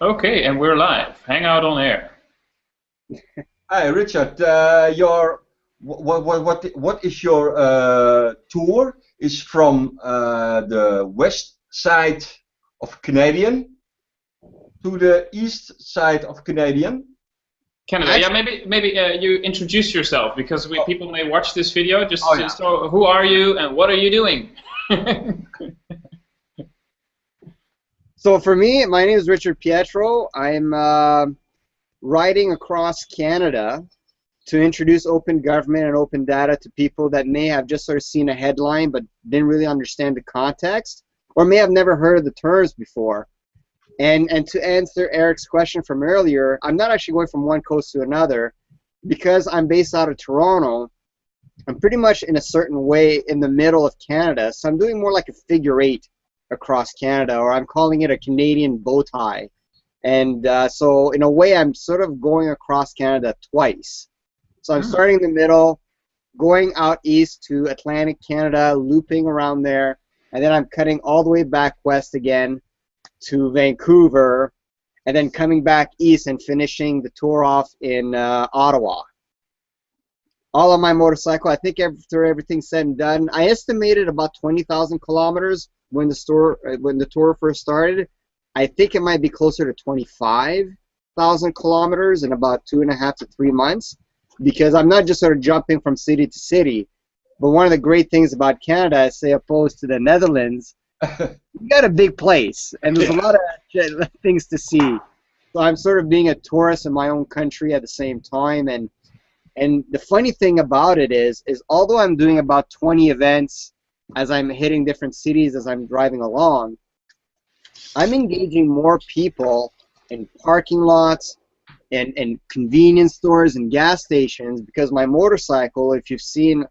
Okay, and we're live. Hangout on air. Hi, Richard. What is your tour? Is from the west side of Canadian to the east side of Canadian? Canada. Yeah, maybe you introduce yourself because people may watch this video. Yeah. So who are you and what are you doing? So for me, my name is Richard Pietro. I'm riding across Canada to introduce open government and open data to people that may have just sort of seen a headline but didn't really understand the context, or may have never heard of the terms before. And to answer Eric's question from earlier, I'm not actually going from one coast to another. Because I'm based out of Toronto, I'm pretty much in a certain way in the middle of Canada, so I'm doing more like a figure eight across Canada, or I'm calling it a Canadian bow tie. And so in a way, I'm sort of going across Canada twice. So I'm starting in the middle, going out east to Atlantic Canada, looping around there, and then I'm cutting all the way back west again to Vancouver, and then coming back east and finishing the tour off in Ottawa. All on my motorcycle. I think after everything's said and done, I estimated about 20,000 kilometers when the tour first started. I think it might be closer to 25,000 kilometers in about 2.5 to 3 months, because I'm not just sort of jumping from city to city. But one of the great things about Canada, say opposed to the Netherlands, you got a big place, and there's a lot of things to see. So I'm sort of being a tourist in my own country at the same time, and the funny thing about it is although I'm doing about 20 events as I'm hitting different cities as I'm driving along, I'm engaging more people in parking lots and convenience stores and gas stations, because my motorcycle, if you've seen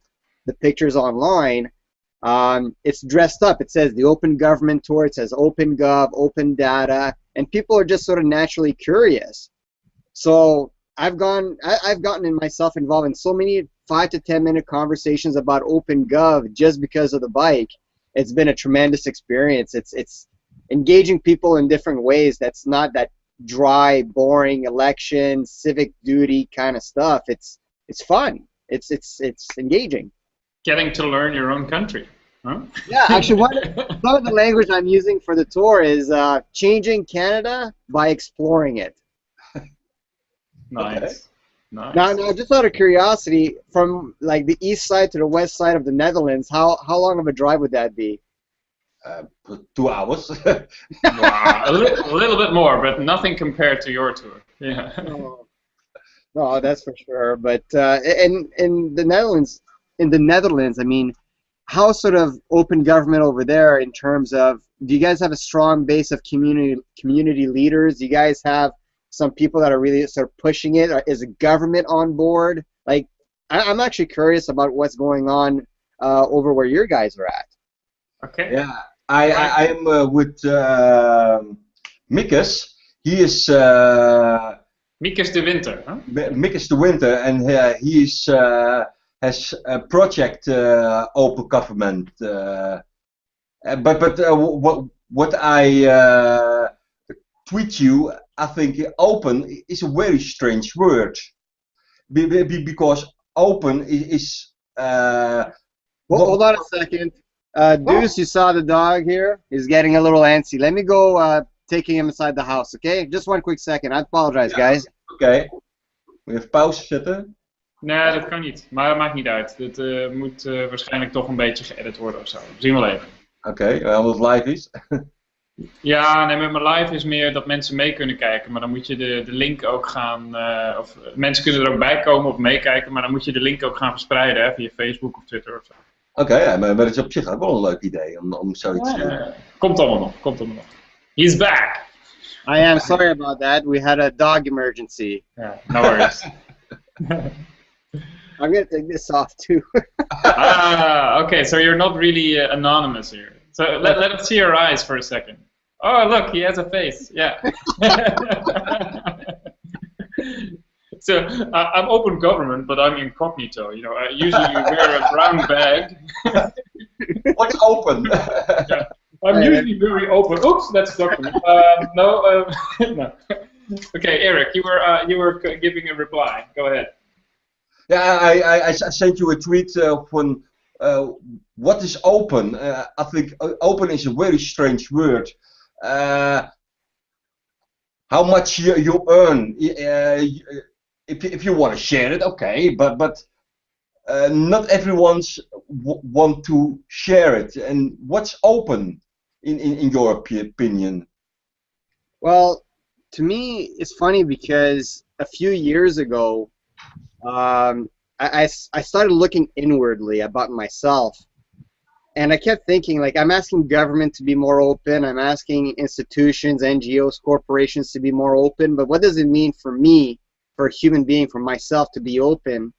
the pictures online, it's dressed up. It says the Open Government Tour, it says Open Gov, Open Data, and people are just sort of naturally curious. So I've gotten myself involved in so many 5 to 10 minute conversations about Open Gov just because of the bike. It's been a tremendous experience. It's engaging people in different ways. That's not that dry, boring election, civic duty kind of stuff. It's fun. It's engaging. Getting to learn your own country. Huh? Yeah, actually, some of the language I'm using for the tour is changing Canada by exploring it. Nice. Okay. Nice. Now, just out of curiosity, from like the east side to the west side of the Netherlands, how long of a drive would that be? 2 hours. Wow. a little bit more, but nothing compared to your tour. Yeah. No, that's for sure. But in the Netherlands, I mean, how sort of open government over there in terms of, do you guys have a strong base of community leaders? Do you guys have some people that are really sort of pushing it? Is the government on board? Like, I'm actually curious about what's going on over where your guys are at. Okay. Yeah, I am with Mikkes. He is Mikkes de Winter, huh? Mikkes de Winter, and he has a project open government. But what I tweet you, I think open is a very strange word, because open is. Hold on a second. Deuce, you saw the dog here? He's getting a little antsy. Let me go taking him inside the house, okay? Just one quick second. I apologize, guys. Okay. Moet je even pauze zetten? Nee, dat kan niet. Maar dat maakt niet uit. Dit moet waarschijnlijk toch een beetje geëdit worden of zo. We zien wel even. Oké, omdat het live is. Ja, nee, met mijn live is meer dat mensen mee kunnen kijken. Maar dan moet je de link ook gaan... of mensen kunnen er ook bij komen of meekijken. Maar dan moet je de link ook gaan verspreiden, hè, via Facebook of Twitter of zo. Oké, ja, maar dat is op zich ook wel een leuk idee om zoiets te doen. Komt allemaal nog. He's back! I am sorry about that. We had a dog emergency. Yeah, no worries. I'm going to take this off too. Okay, so you're not really anonymous here. So let us see your eyes for a second. Oh, look, he has a face. Yeah. So I'm open government, but I'm incognito. You know, I usually wear a brown bag. What's open? Yeah. I'm usually very open. Oops, that's a document. No, no. Okay, Eric, you were giving a reply. Go ahead. Yeah, I sent you a tweet from what is open. I think open is a very strange word. How much you earn? If you want to share it, okay, but not everyone's want to share it. And what's open in your opinion? Well, to me, it's funny because a few years ago, I started looking inwardly about myself. And I kept thinking, like, I'm asking government to be more open. I'm asking institutions, NGOs, corporations to be more open. But what does it mean for me, for a human being, for myself to be open?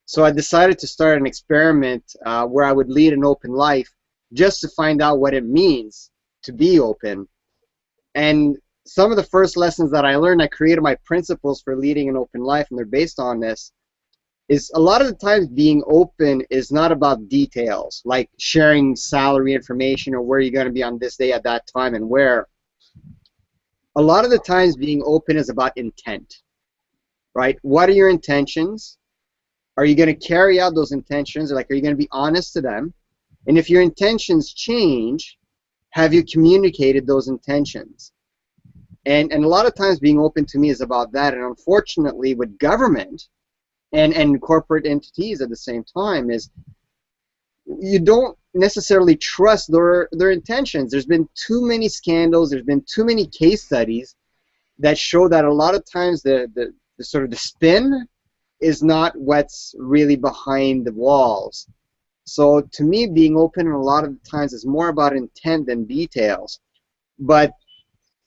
So I decided to start an experiment where I would lead an open life just to find out what it means to be open. And some of the first lessons that I learned, I created my principles for leading an open life, and they're based on this. Is a lot of the times being open is not about details, like sharing salary information or where you're going to be on this day at that time and where. A lot of the times being open is about intent, right? What are your intentions? Are you going to carry out those intentions? Like, are you going to be honest to them? And if your intentions change, have you communicated those intentions? And a lot of times being open to me is about that. And unfortunately with government, and corporate entities at the same time, is you don't necessarily trust their intentions. There's been too many scandals, there's been too many case studies that show that a lot of times the sort of the spin is not what's really behind the walls. So to me, being open a lot of the times is more about intent than details. But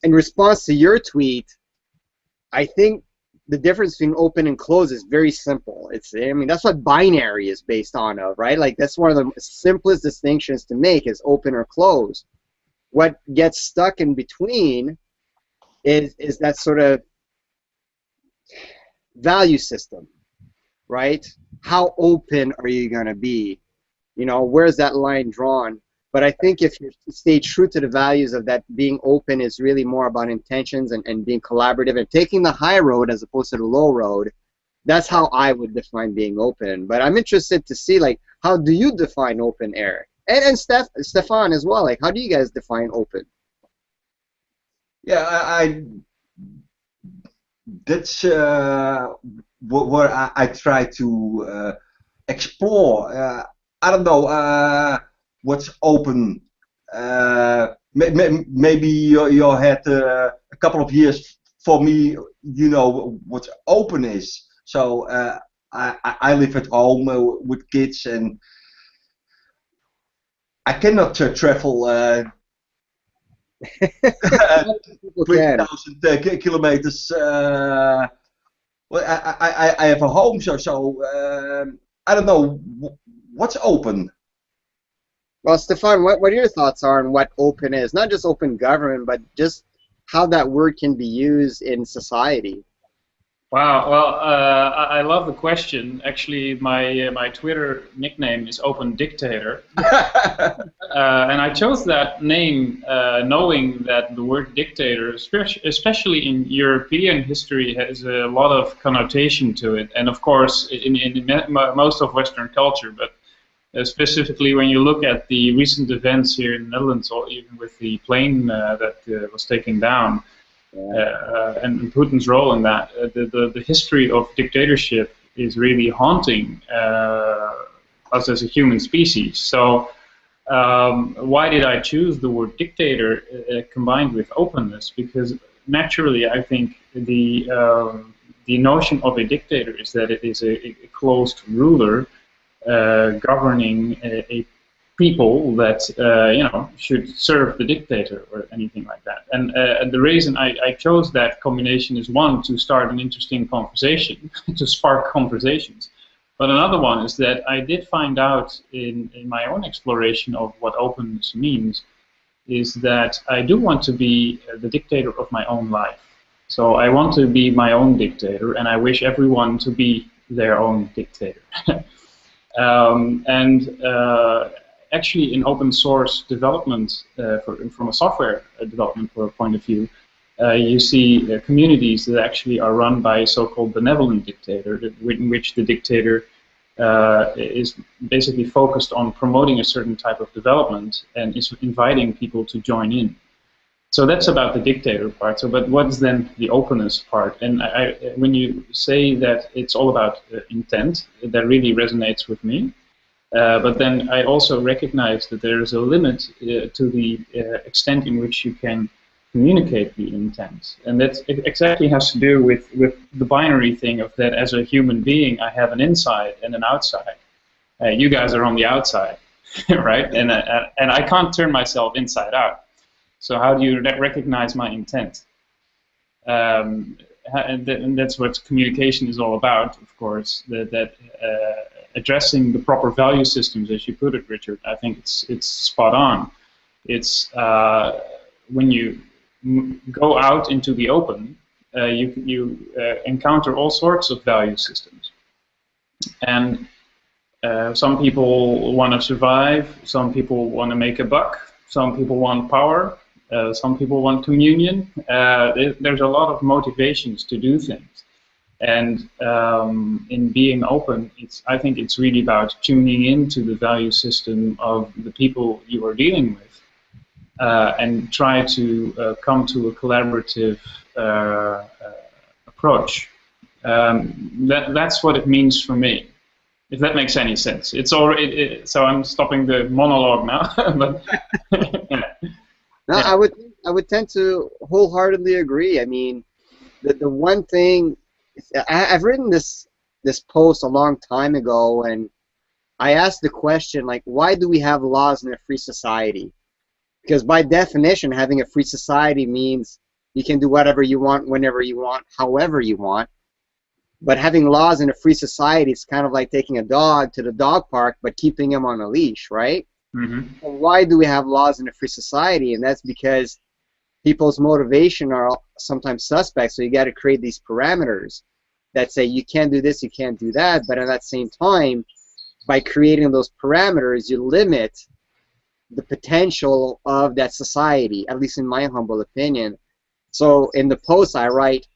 in response to your tweet, I think the difference between open and closed is very simple. I mean, that's what binary is based on, right? Like, that's one of the simplest distinctions to make, is open or closed. What gets stuck in between is that sort of value system, right? How open are you going to be? You know, where's that line drawn? But I think if you stay true to the values of that, being open is really more about intentions and being collaborative and taking the high road as opposed to the low road. That's how I would define being open. But I'm interested to see, like, how do you define open, Eric? And Stephan as well. Like, how do you guys define open? Yeah, that's where I try to explore. I don't know what's open. Maybe you had a couple of years for me, you know, what open is. So I live at home with kids, and I cannot travel 20,000 kilometers. Well, I have a home, so I don't know what's open. Well, Stephan, what your thoughts are on what open is? Not just open government, but just how that word can be used in society. Wow. Well, I love the question. Actually, my Twitter nickname is Open Dictator, and I chose that name knowing that the word dictator, especially in European history, has a lot of connotation to it, and of course in most of Western culture, but specifically when you look at the recent events here in the Netherlands, or even with the plane that was taken down. And Putin's role in that, the history of dictatorship is really haunting us as a human species. So why did I choose the word dictator combined with openness? Because naturally I think the notion of a dictator is that it is a closed ruler governing a people that you know, should serve the dictator or anything like that. And the reason I chose that combination is, one, to start an interesting conversation, to spark conversations. But another one is that I did find out in my own exploration of what openness means, is that I do want to be the dictator of my own life. So I want to be my own dictator, and I wish everyone to be their own dictator. actually in open source development, from a software development point of view, you see communities that actually are run by a so-called benevolent dictator, in which the dictator is basically focused on promoting a certain type of development and is inviting people to join in. So that's about the dictator part. So, but what's then the openness part? And when you say that it's all about intent, that really resonates with me. But then I also recognize that there is a limit to the extent in which you can communicate the intent. And that exactly has to do with the binary thing of that as a human being, I have an inside and an outside. You guys are on the outside, right? And I can't turn myself inside out. So how do you recognize my intent? And that's what communication is all about, of course, that addressing the proper value systems, as you put it, Richard. I think it's spot on. It's when you go out into the open, you encounter all sorts of value systems. And some people want to survive, some people want to make a buck, some people want power, some people want communion. There's a lot of motivations to do things. And in being open, I think it's really about tuning into the value system of the people you are dealing with. And try to come to a collaborative approach. That's what it means for me, if that makes any sense. It's already so I'm stopping the monologue now. But yeah. No, yeah. I would tend to wholeheartedly agree. I mean, the one thing I've written this post a long time ago, and I asked the question, like, why do we have laws in a free society? Because by definition, having a free society means you can do whatever you want, whenever you want, however you want. But having laws in a free society is kind of like taking a dog to the dog park, but keeping him on a leash, right? Mm-hmm. So why do we have laws in a free society? And that's because people's motivation are sometimes suspect, so you got to create these parameters that say you can't do this, you can't do that, but at that same time, by creating those parameters, you limit the potential of that society, at least in my humble opinion. So in the post I write,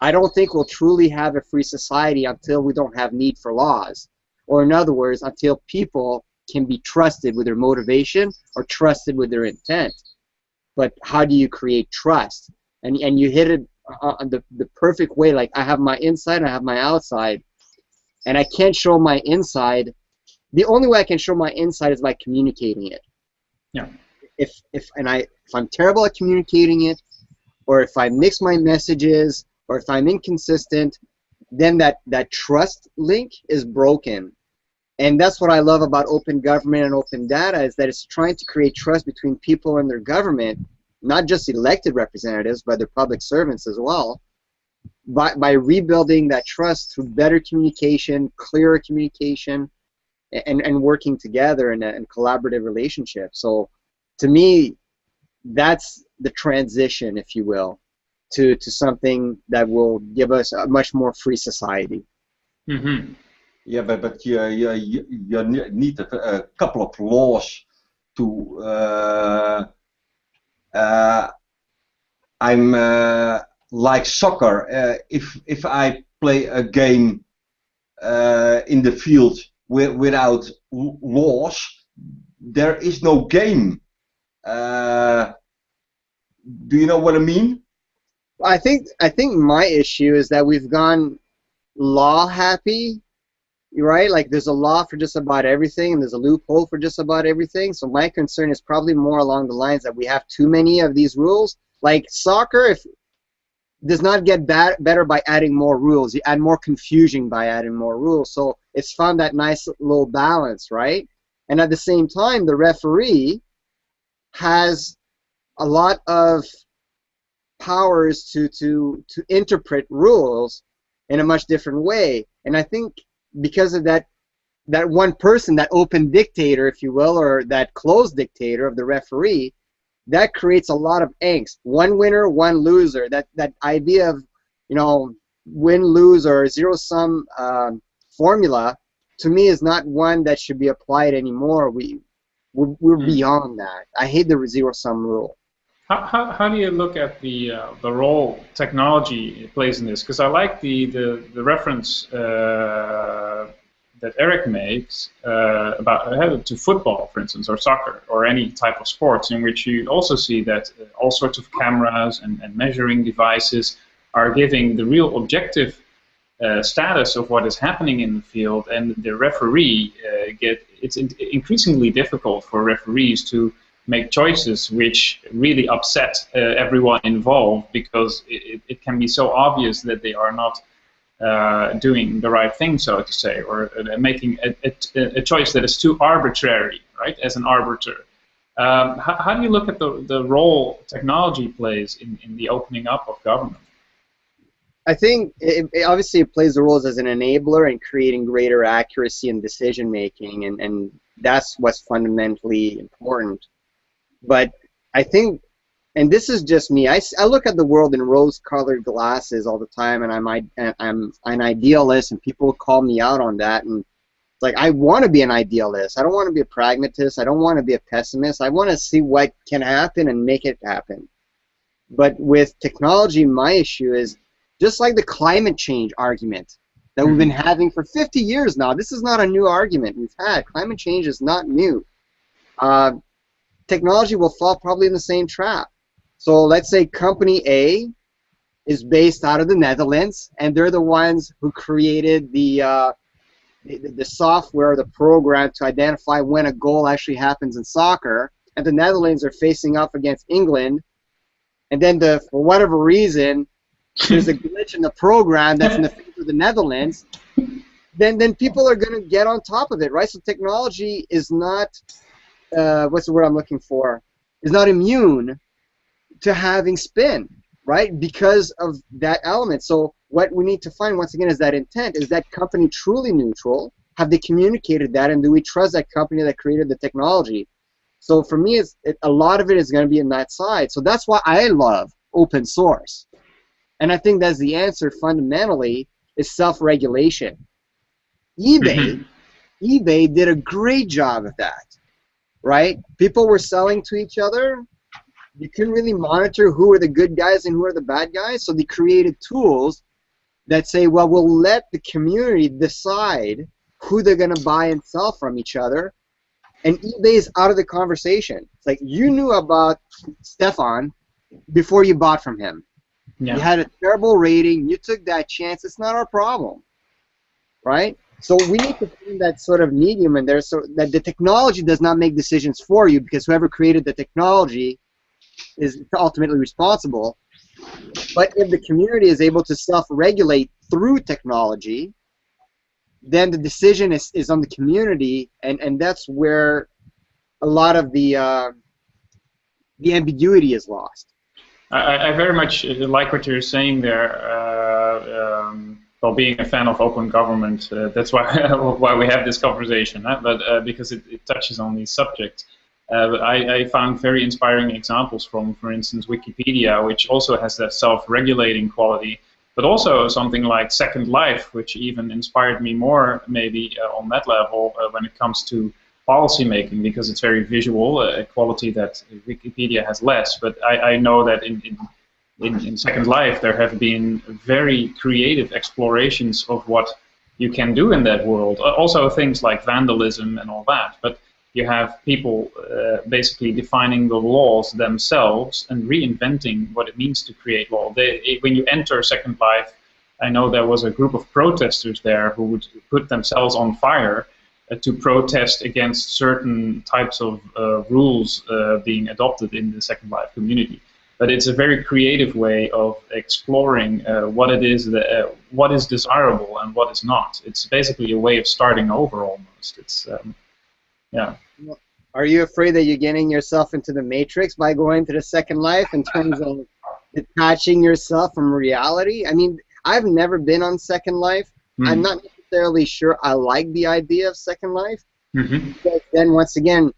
I don't think we'll truly have a free society until we don't have need for laws. Or in other words, until people can be trusted with their motivation or trusted with their intent. But how do you create trust? And you hit it on the perfect way. Like, I have my inside and I have my outside. And I can't show my inside. The only way I can show my inside is by communicating it. Yeah. If I'm terrible at communicating it, or if I mix my messages, or if I'm inconsistent, then that trust link is broken. And that's what I love about open government and open data, is that it's trying to create trust between people and their government, not just elected representatives, but their public servants as well, by rebuilding that trust through better communication, clearer communication, and working together in a collaborative relationship. So to me, that's the transition, if you will, to something that will give us a much more free society. Mm-hmm. Yeah, but you need a couple of laws to. I'm like soccer. If I play a game in the field without laws, there is no game. Do you know what I mean? I think my issue is that we've gone law happy, right? Like, there's a law for just about everything, and there's a loophole for just about everything. So my concern is probably more along the lines that we have too many of these rules. Like soccer, does not get better by adding more rules. You add more confusion by adding more rules. So it's found that nice little balance, right? And at the same time, the referee has a lot of powers to interpret rules in a much different way. And I think because of that one person, that open dictator, if you will, or that closed dictator of the referee, that creates a lot of angst. One winner, one loser. That idea of, win, lose, or zero-sum formula, to me, is not one that should be applied anymore. We're beyond that. I hate the zero-sum rule. How do you look at the role technology plays in this? Because I like the reference that Eric makes about to football, for instance, or soccer, or any type of sports, in which you also see that all sorts of cameras and measuring devices are giving the real objective status of what is happening in the field, and the referee it's increasingly difficult for referees to make choices which really upset everyone involved, because it can be so obvious that they are not doing the right thing, so to say, or making a choice that is too arbitrary, right, as an arbiter. How do you look at the role technology plays in the opening up of government? I think obviously it plays the roles as an enabler in creating greater accuracy in decision making, and that's what's fundamentally important. But I think, and this is just me, I look at the world in rose-colored glasses all the time, and I'm an idealist, and people call me out on that. And it's like, I want to be an idealist. I don't want to be a pragmatist. I don't want to be a pessimist. I want to see what can happen and make it happen. But with technology, my issue is, just like the climate change argument that we've been having for 50 years now. This is not a new argument we've had. Climate change is not new. Technology will fall probably in the same trap. So let's say company A is based out of the Netherlands, and they're the ones who created the software, the program to identify when a goal actually happens in soccer, and the Netherlands are facing off against England, and then for whatever reason, there's a glitch in the program that's in the favor of the Netherlands, then people are going to get on top of it, right? So technology is not, what's the word I'm looking for, is not immune to having spin, right? Because of that element. So what we need to find, once again, is that intent. Is that company truly neutral? Have they communicated that? And do we trust that company that created the technology? So for me, a lot of it is going to be in that side. So that's why I love open source. And I think that's the answer fundamentally is self-regulation. eBay did a great job of that, right? People were selling to each other. You couldn't really monitor who are the good guys and who are the bad guys, so they created tools that say, well, we'll let the community decide who they're going to buy and sell from each other, and eBay is out of the conversation. It's like, you knew about Stephan before you bought from him. Yeah. You had a terrible rating. You took that chance. It's not our problem, right? So we need to find that sort of medium in there, so that the technology does not make decisions for you, because whoever created the technology is ultimately responsible. But if the community is able to self-regulate through technology, then the decision is on the community, and that's where a lot of the ambiguity is lost. I very much like what you're saying there. Well, being a fan of open government, that's why we have this conversation. But because it touches on these subjects, I found very inspiring examples from, for instance, Wikipedia, which also has that self-regulating quality. But also something like Second Life, which even inspired me more, maybe on that level, when it comes to policy making, because it's very visual, a quality that Wikipedia has less. But I know that in Second Life there have been very creative explorations of what you can do in that world. Also things like vandalism and all that. But you have people basically defining the laws themselves and reinventing what it means to create law. When you enter Second Life, I know there was a group of protesters there who would put themselves on fire to protest against certain types of rules being adopted in the Second Life community. But it's a very creative way of exploring what it is what is desirable and what is not. It's basically a way of starting over almost. It's yeah. Are you afraid that you're getting yourself into the matrix by going to the Second Life in terms of detaching yourself from reality? I mean, I've never been on Second Life. I'm not necessarily sure I like the idea of Second Life. But then once again,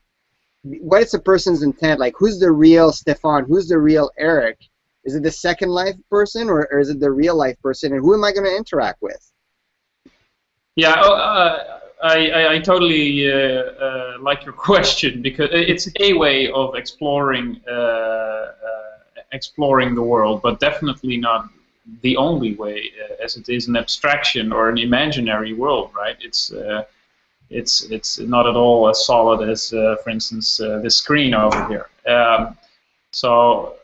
what is a person's intent? Like, who's the real Stephan? Who's the real Eric? Is it the Second Life person, or is it the real life person? And who am I going to interact with? Yeah, I totally like your question, because it's a way of exploring the world, but definitely not the only way, as it is an abstraction or an imaginary world, right? It's not at all as solid as, for instance, this screen over here. So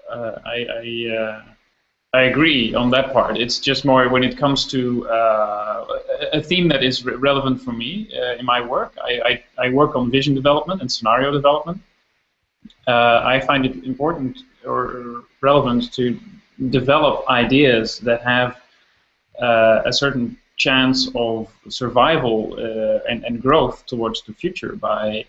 I agree on that part. It's just more when it comes to a theme that is relevant for me in my work. I work on vision development and scenario development. I find it important or relevant to develop ideas that have a certain chance of survival and growth towards the future by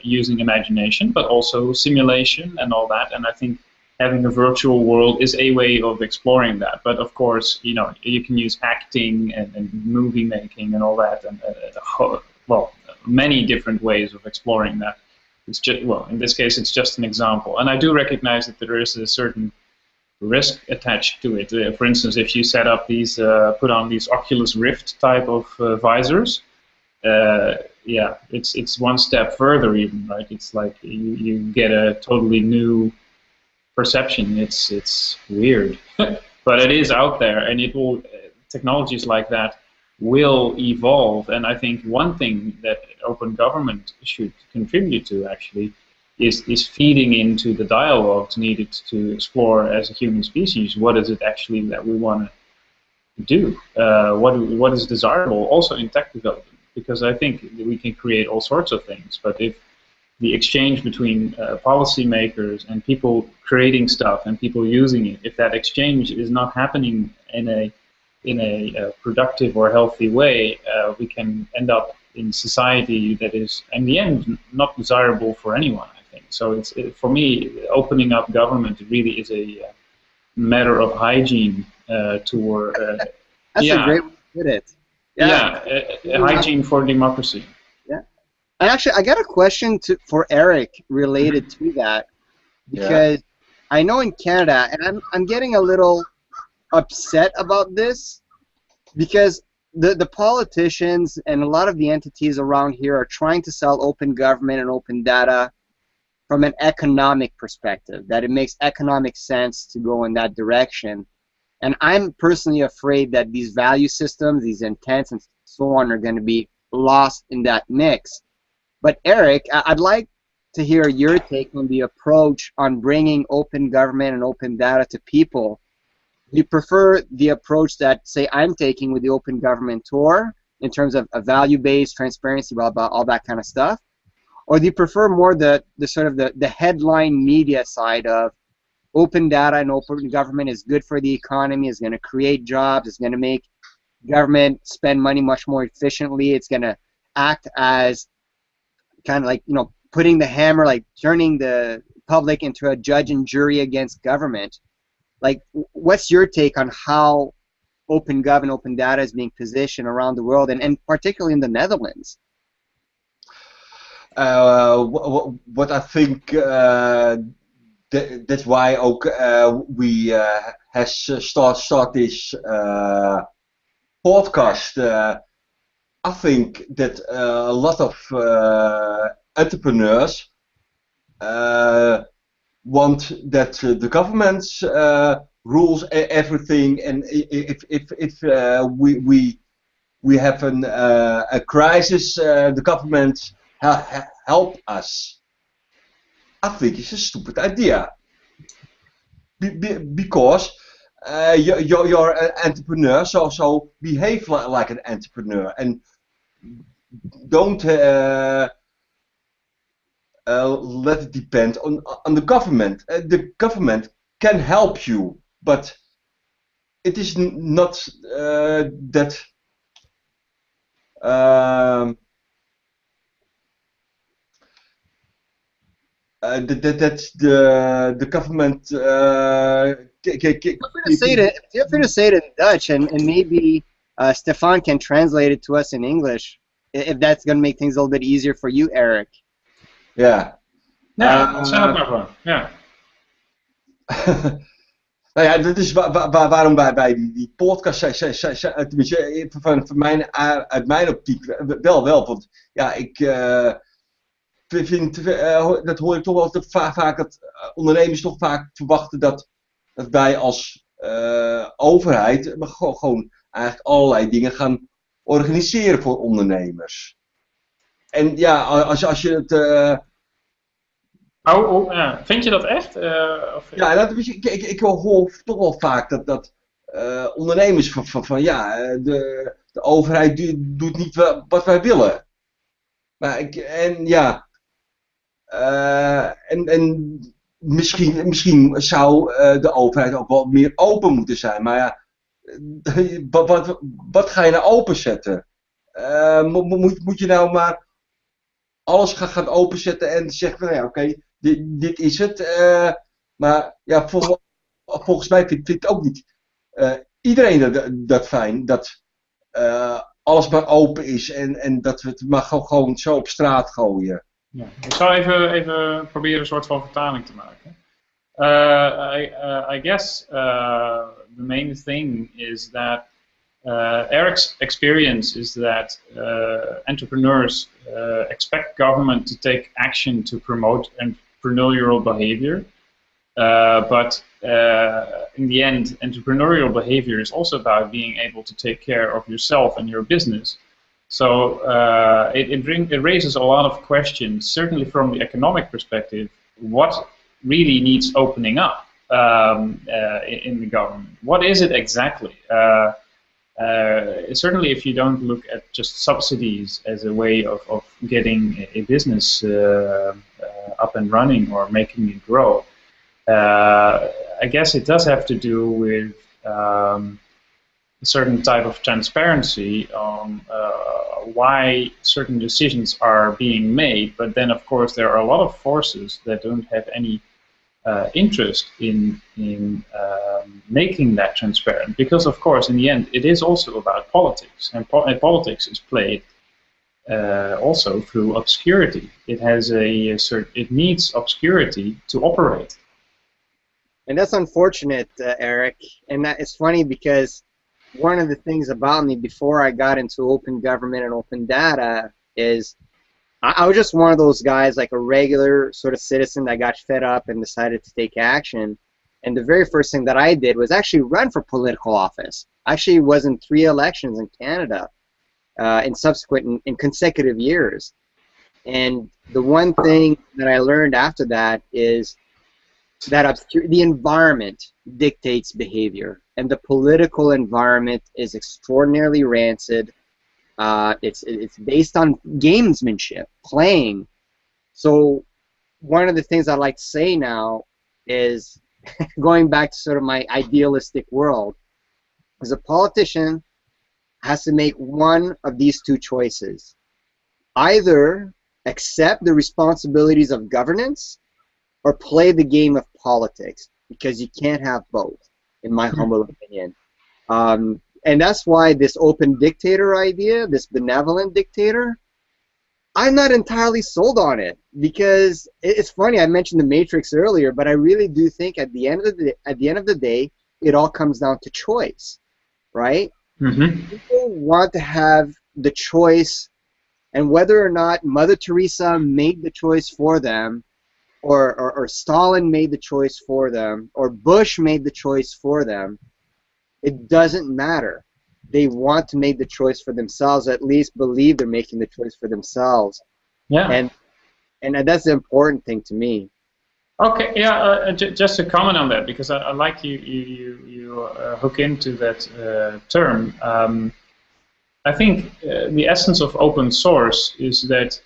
using imagination, but also simulation and all that. And I think having a virtual world is a way of exploring that. But of course, you know, you can use acting and movie making and all that, and well, many different ways of exploring that. It's just, well, in this case, it's just an example. And I do recognize that there is a certain risk attached to it. For instance, if you set up these, put on these Oculus Rift type of visors, yeah, it's one step further even, right? It's like you get a totally new perception. It's weird, but it is out there, and it will. Technologies like that will evolve, and I think one thing that open government should contribute to actually is feeding into the dialogues needed to explore as a human species. What is it actually that we want to do? What is desirable also in tech development? Because I think we can create all sorts of things, but if the exchange between policymakers and people creating stuff and people using it, if that exchange is not happening in a productive or healthy way, we can end up in society that is, in the end, not desirable for anyone, I think. So for me, opening up government really is a matter of hygiene toward. That's a great way to put it. Yeah, hygiene for democracy. Yeah. And actually, I got a question for Eric related to that, because I know in Canada, and I'm getting a little upset about this, because the politicians and a lot of the entities around here are trying to sell open government and open data from an economic perspective, that it makes economic sense to go in that direction. And I'm personally afraid that these value systems, these intents, and so on are going to be lost in that mix. But Eric, I'd like to hear your take on the approach on bringing open government and open data to people. Do you prefer the approach that, say, I'm taking with the Open Government Tour in terms of a value-based transparency, blah, blah, all that kind of stuff? Or do you prefer more the sort of the headline media side of open data and open government is good for the economy, is going to create jobs, is going to make government spend money much more efficiently, it's going to act as kind of like, you know, putting the hammer, like turning the public into a judge and jury against government? Like, what's your take on how open gov and open data is being positioned around the world, and particularly in the Netherlands? What I think that's why ook we has start this podcast. I think that a lot of entrepreneurs want that the government rules everything, and if we have a crisis, the government help us. I think it's a stupid idea, because you're an entrepreneur, so behave like an entrepreneur and don't let it depend on the government. The government can help you, but it is not that. That the government. Feel free to say it in Dutch, and maybe Stephan can translate it to us in English, if that's going to make things a little bit easier for you, Eric. Yeah. Yeah. Yeah. Nou ja, dat is waarom bij die podcast, tenminste, uit mijn optiek wel. Want ja, ik vind, dat hoor ik toch wel vaak dat ondernemers toch vaak verwachten dat wij als overheid gewoon eigenlijk allerlei dingen gaan organiseren voor ondernemers. En ja, als je het... Ja. Vind je dat echt? Ja, ik hoor toch wel vaak dat ondernemers van ja, de overheid doet niet wat wij willen. Maar en misschien zou de overheid ook wel meer open moeten zijn. Maar ja, wat ga je nou openzetten? Moet je nou maar alles gaan openzetten en zeggen, nou ja, oké, dit is het. Maar ja, volgens mij vindt het ook niet iedereen dat fijn, dat alles maar open is en dat we het maar gewoon zo op straat gooien. Ja. Ik zal even proberen een soort van vertaling te maken. I guess the main thing is that Eric's experience is that entrepreneurs expect government to take action to promote entrepreneurial behavior, but in the end, entrepreneurial behavior is also about being able to take care of yourself and your business. So it raises a lot of questions, certainly from the economic perspective. What really needs opening up in the government? What is it exactly? Certainly, if you don't look at just subsidies as a way of getting a business up and running or making it grow, I guess it does have to do with a certain type of transparency on why certain decisions are being made. But then, of course, there are a lot of forces that don't have any interest in making that transparent, because of course in the end it is also about politics, and politics is played also through obscurity. It has it needs obscurity to operate. And that's unfortunate, Eric. And that is funny because one of the things about me before I got into open government and open data is I was just one of those guys, like a regular sort of citizen that got fed up and decided to take action. And the very first thing that I did was actually run for political office. I actually was in 3 elections in Canada in consecutive years. And the one thing that I learned after that is that the environment dictates behavior, and the political environment is extraordinarily rancid. It's based on gamesmanship, playing. So one of the things I like to say now is, going back to sort of my idealistic world, is a politician has to make one of these 2 choices. Either accept the responsibilities of governance or play the game of politics, because you can't have both, in my humble opinion. And that's why this open dictator idea, this benevolent dictator, I'm not entirely sold on it, because it's funny, I mentioned the Matrix earlier, but I really do think at the end of the day, it all comes down to choice, right? Mm-hmm. People want to have the choice, and whether or not Mother Teresa made the choice for them, or Stalin made the choice for them, or Bush made the choice for them, it doesn't matter. They want to make the choice for themselves, at least believe they're making the choice for themselves. Yeah. And that's the important thing to me. Okay, yeah, just to comment on that, because I like you hook into that term. I think the essence of open source is that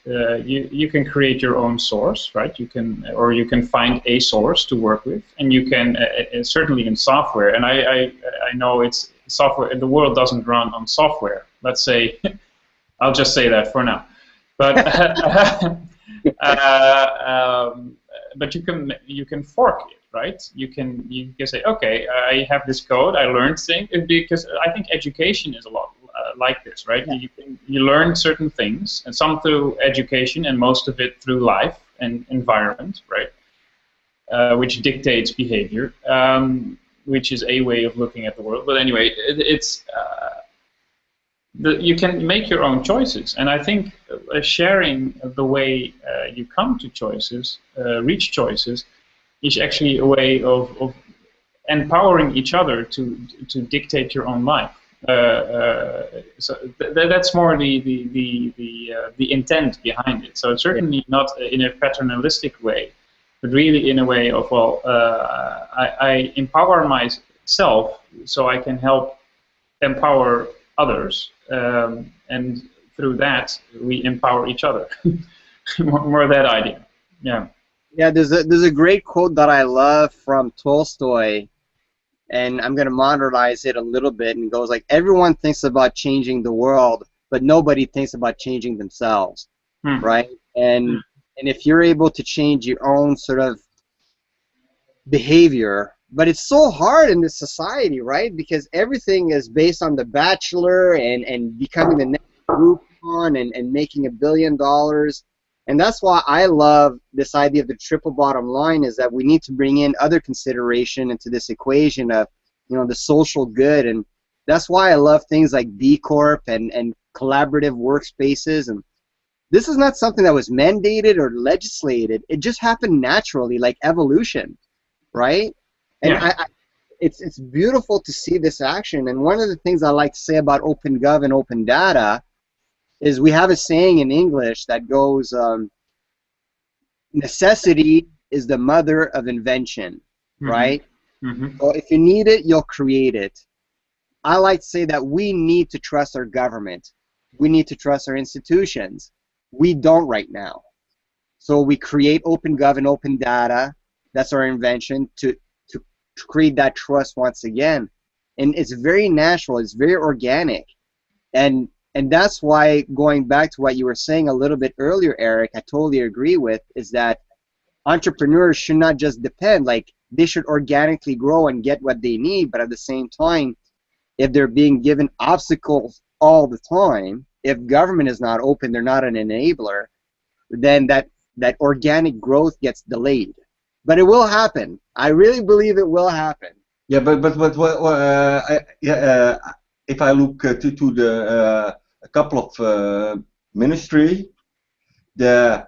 you can create your own source, right? You can find a source to work with, and you can certainly in software. And I know it's software. The world doesn't run on software. Let's say, I'll just say that for now. But but you can fork it, right? You can say, okay, I have this code, I learned things, because I think education is a lot like this, right? Yeah. You learn certain things, and some through education, and most of it through life and environment, right? Which dictates behavior. which is a way of looking at the world. But anyway, you can make your own choices, and I think sharing the way you come to choices, reach choices, is actually a way of empowering each other to dictate your own life. So that's more the intent behind it. So it's certainly not in a paternalistic way, but really in a way of, well, I empower myself so I can help empower others, and through that we empower each other. more that idea. Yeah. Yeah, there's a great quote that I love from Tolstoy, and I'm going to modernize it a little bit, and it goes like, everyone thinks about changing the world, but nobody thinks about changing themselves, right? And if you're able to change your own sort of behavior, but it's so hard in this society, right? Because everything is based on the Bachelor and becoming the next Groupon and making $1 billion. And that's why I love this idea of the triple bottom line, is that we need to bring in other consideration into this equation of, you know, the social good. And that's why I love things like B Corp and collaborative workspaces. And this is not something that was mandated or legislated. It just happened naturally, like evolution, right? And Yeah. it's beautiful to see this action. And one of the things I like to say about OpenGov and open data is we have a saying in English that goes, necessity is the mother of invention, right? So if you need it, you'll create it. I like to say that we need to trust our government. We need to trust our institutions. We don't right now. So we create OpenGov and open data. That's our invention to create that trust once again. And it's very natural. It's very organic. And that's why, going back to what you were saying a little bit earlier, Eric, I totally agree with, is that entrepreneurs should not just depend, like they should organically grow and get what they need, but at the same time, if they're being given obstacles all the time, if government is not open, they're not an enabler, then that organic growth gets delayed. But it will happen. I really believe it will happen. Yeah, but if I look to the a couple of ministry, I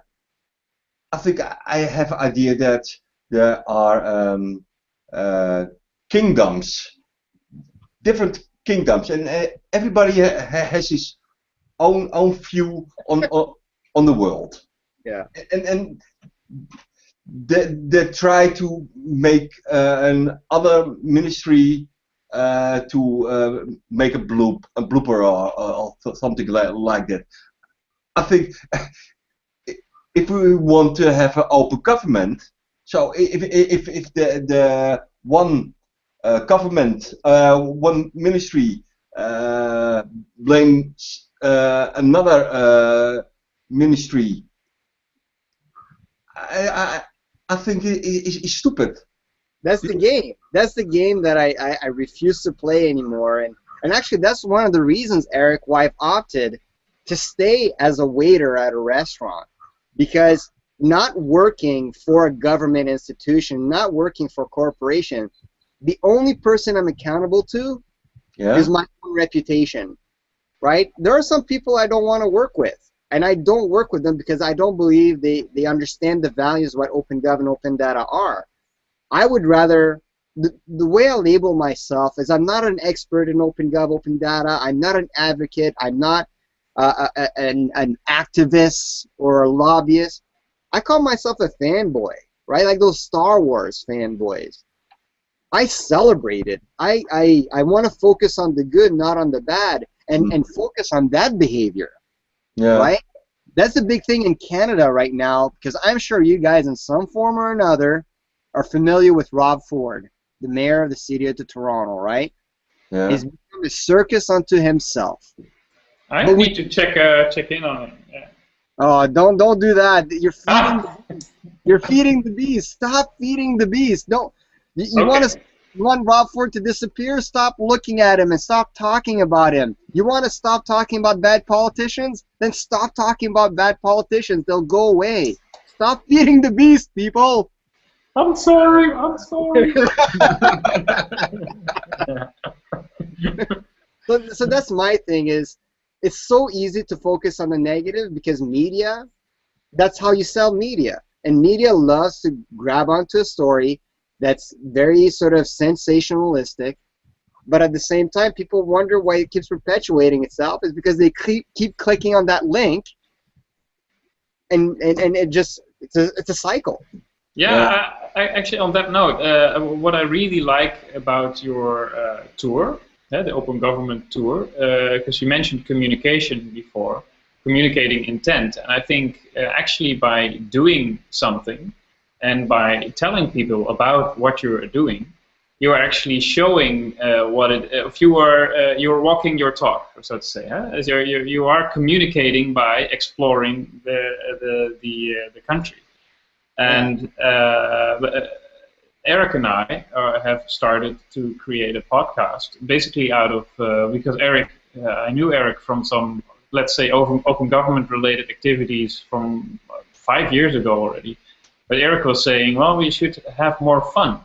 think I have an idea that there are kingdoms, different kingdoms, and everybody has his own view on the world. Yeah. And they try to make another ministry to make a blooper or something like that. I think if we want to have an open government, so if the one government, one ministry blames another ministry, I think it's stupid. That's the game. That's the game that I refuse to play anymore. And actually, that's one of the reasons, Eric, why I've opted to stay as a waiter at a restaurant. Because not working for a government institution, not working for a corporation, the only person I'm accountable to is my own reputation, right? There are some people I don't want to work with, and I don't work with them because I don't believe they understand the values of what OpenGov and open data are. I would rather, the way I label myself is I'm not an expert in OpenGov, open data, I'm not an advocate, I'm not an activist or a lobbyist. I call myself a fanboy, right? Like those Star Wars fanboys. I celebrate it. I want to focus on the good, not on the bad, and focus on that behavior, right? That's the big thing in Canada right now, because I'm sure you guys in some form or another are familiar with Rob Ford, the mayor of the city of Toronto, right? Yeah. He's become a circus unto himself. I need to check in on it. Yeah. Oh, don't do that. You're feeding the beast. Stop feeding the beast. Don't you want Rob Ford to disappear? Stop looking at him and stop talking about him. You want to stop talking about bad politicians? Then stop talking about bad politicians. They'll go away. Stop feeding the beast, people. I'm sorry. I'm sorry. So that's my thing is, it's so easy to focus on the negative because media, that's how you sell media. And media loves to grab onto a story that's very sort of sensationalistic, but at the same time, people wonder why it keeps perpetuating itself is because they keep clicking on that link, and it just, it's a cycle. Yeah, I actually, on that note, what I really like about your tour, the Open Government Tour, because you mentioned communication before, communicating intent, and I think actually by doing something and by telling people about what you're doing, you are actually showing what it. If you're walking your talk, so to say, as you are communicating by exploring the country. And Eric and I have started to create a podcast, basically out of because Eric, I knew Eric from some, let's say, open government related activities from 5 years ago already. But Eric was saying, well, we should have more fun.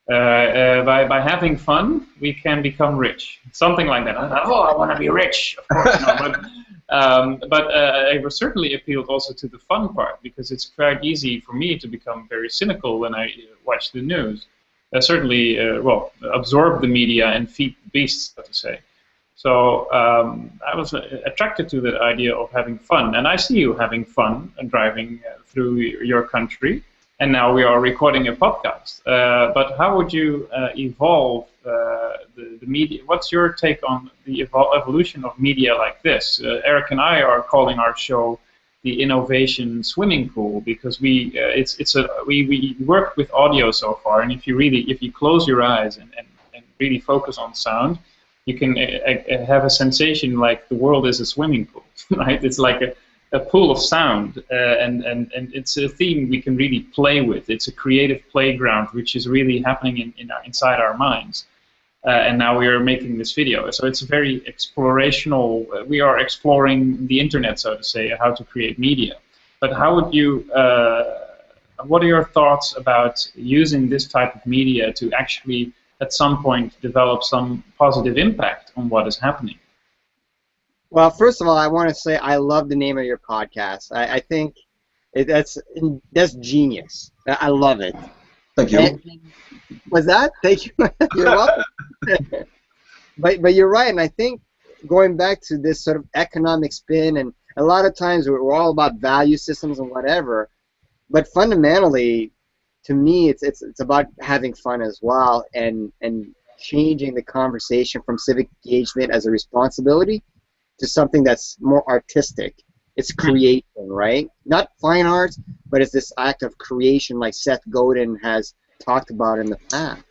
By having fun, we can become rich. Something like that. I thought, oh, I want to be rich, of course. But I was certainly appealed also to the fun part, because it's quite easy for me to become very cynical when I watch the news. Certainly, absorb the media and feed the beast, so to say. So I was attracted to that idea of having fun, and I see you having fun driving through your country. And now we are recording a podcast. But how would you evolve the media? What's your take on the evolution of media like this? Eric and I are calling our show the Innovation Swimming Pool, because we work with audio so far, and if you close your eyes and really focus on sound, you can have a sensation like the world is a swimming pool, right? It's like a pool of sound, and it's a theme we can really play with. It's a creative playground which is really happening inside our minds. And now we are making this video. So it's very explorational. We are exploring the internet, so to say, how to create media. But how would you, what are your thoughts about using this type of media to actually, at some point, develop some positive impact on what is happening? Well, first of all, I want to say I love the name of your podcast. I think that's genius. I love it. Thank you. Was that? Thank you. You're welcome. But you're right, and I think going back to this sort of economic spin, and a lot of times we're all about value systems and whatever, but fundamentally, to me, it's about having fun as well, and changing the conversation from civic engagement as a responsibility to something that's more artistic. It's creation, right? Not fine arts, but it's this act of creation like Seth Godin has talked about in the past.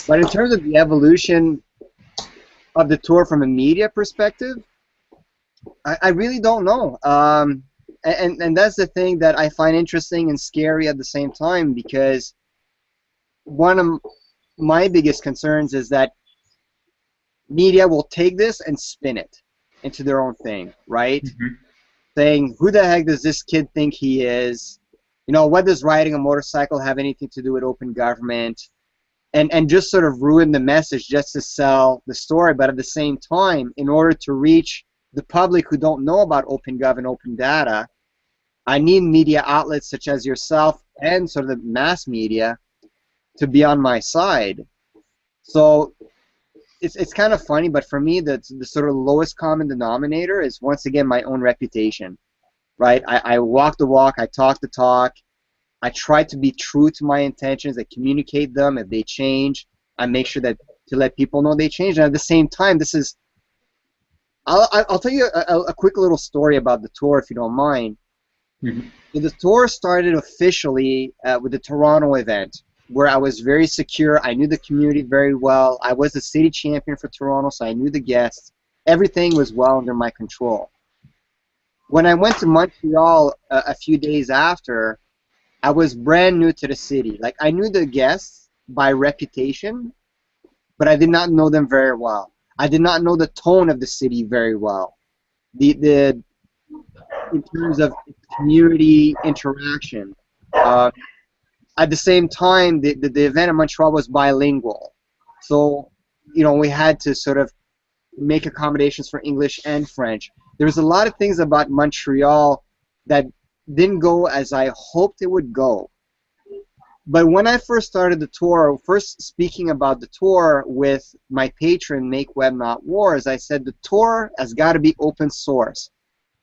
But in terms of the evolution of the tour from a media perspective, I really don't know. And that's the thing that I find interesting and scary at the same time, because one of my biggest concerns is that media will take this and spin it into their own thing, right? Mm-hmm. Saying, who the heck does this kid think he is? You know, what does riding a motorcycle have anything to do with open government? And just sort of ruin the message just to sell the story. But at the same time, in order to reach the public who don't know about open gov and open data, I need media outlets such as yourself and sort of the mass media to be on my side. So it's kind of funny, but for me, the sort of lowest common denominator is, once again, my own reputation, right? I walk the walk, I talk the talk, I try to be true to my intentions, I communicate them. If they change, I make sure that to let people know they change. And at the same time, this is, I'll tell you a quick little story about the tour, if you don't mind. Mm-hmm. So the tour started officially with the Toronto event, where I was very secure. I knew the community very well. I was the city champion for Toronto, so I knew the guests. Everything was well under my control. When I went to Montreal a few days after, I was brand new to the city. Like, I knew the guests by reputation, but I did not know them very well. I did not know the tone of the city very well. In terms of community interaction. at the same time, the event in Montreal was bilingual. So, you know, we had to sort of make accommodations for English and French. There was a lot of things about Montreal that didn't go as I hoped it would go. But when I first started the tour, first speaking about the tour with my patron, Make Web Not Wars, I said the tour has got to be open source.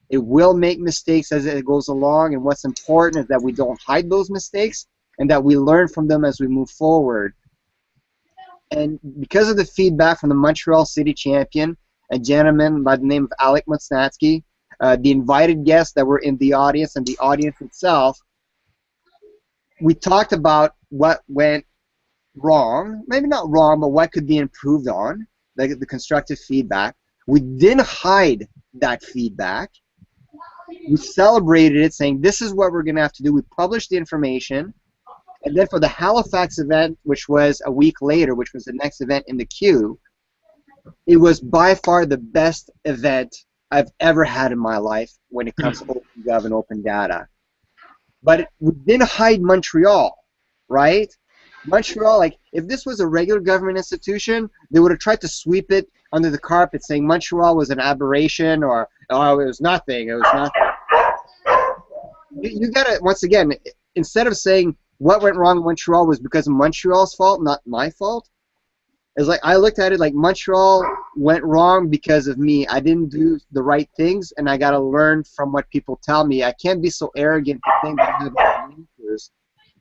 It will make mistakes as it goes along, and what's important is that we don't hide those mistakes and that we learn from them as we move forward. And because of the feedback from the Montreal City Champion, a gentleman by the name of Alec Mocnatsky, the invited guests that were in the audience and the audience itself, we talked about what went wrong, maybe not wrong, but what could be improved on, like the constructive feedback. We didn't hide that feedback. We celebrated it, saying this is what we're going to have to do. We published the information, and then for the Halifax event, which was a week later, which was the next event in the queue, it was by far the best event I've ever had in my life when it comes to OpenGov and open data. But we didn't hide Montreal, right? Montreal, like, if this was a regular government institution, they would have tried to sweep it under the carpet saying Montreal was an aberration or, oh, it was nothing, it was nothing. You gotta, once again, instead of saying what went wrong in Montreal was because of Montreal's fault, not my fault, it's like I looked at it like Montreal went wrong because of me. I didn't do the right things, and I got to learn from what people tell me. I can't be so arrogant to think that I have answers.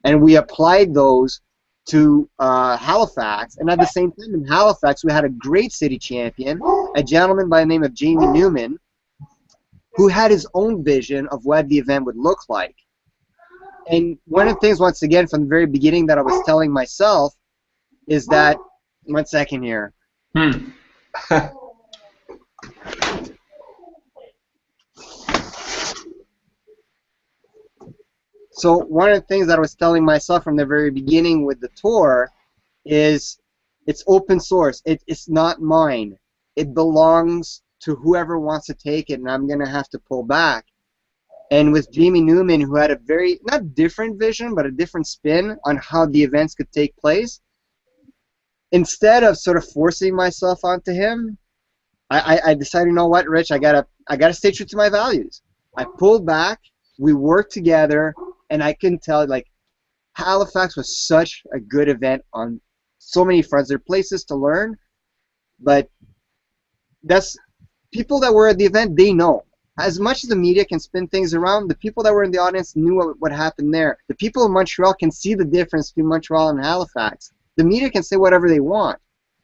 And we applied those to Halifax, and at the same time in Halifax we had a great city champion, a gentleman by the name of Jamie Newman, who had his own vision of what the event would look like. And one of the things, once again, from the very beginning that I was telling myself is that, one second here. So one of the things that I was telling myself from the very beginning with the tour is it's open source. It's not mine. It belongs to whoever wants to take it, and I'm going to have to pull back. And with Jamie Newman, who had a very, not different vision, but a different spin on how the events could take place, instead of sort of forcing myself onto him, I decided, you know what, Rich, I gotta stay true to my values. I pulled back, we worked together, and I can tell, like, Halifax was such a good event on so many fronts. There are places to learn, but that's people that were at the event, they know. As much as the media can spin things around, the people that were in the audience knew what happened there. The people in Montreal can see the difference between Montreal and Halifax. The media can say whatever they want,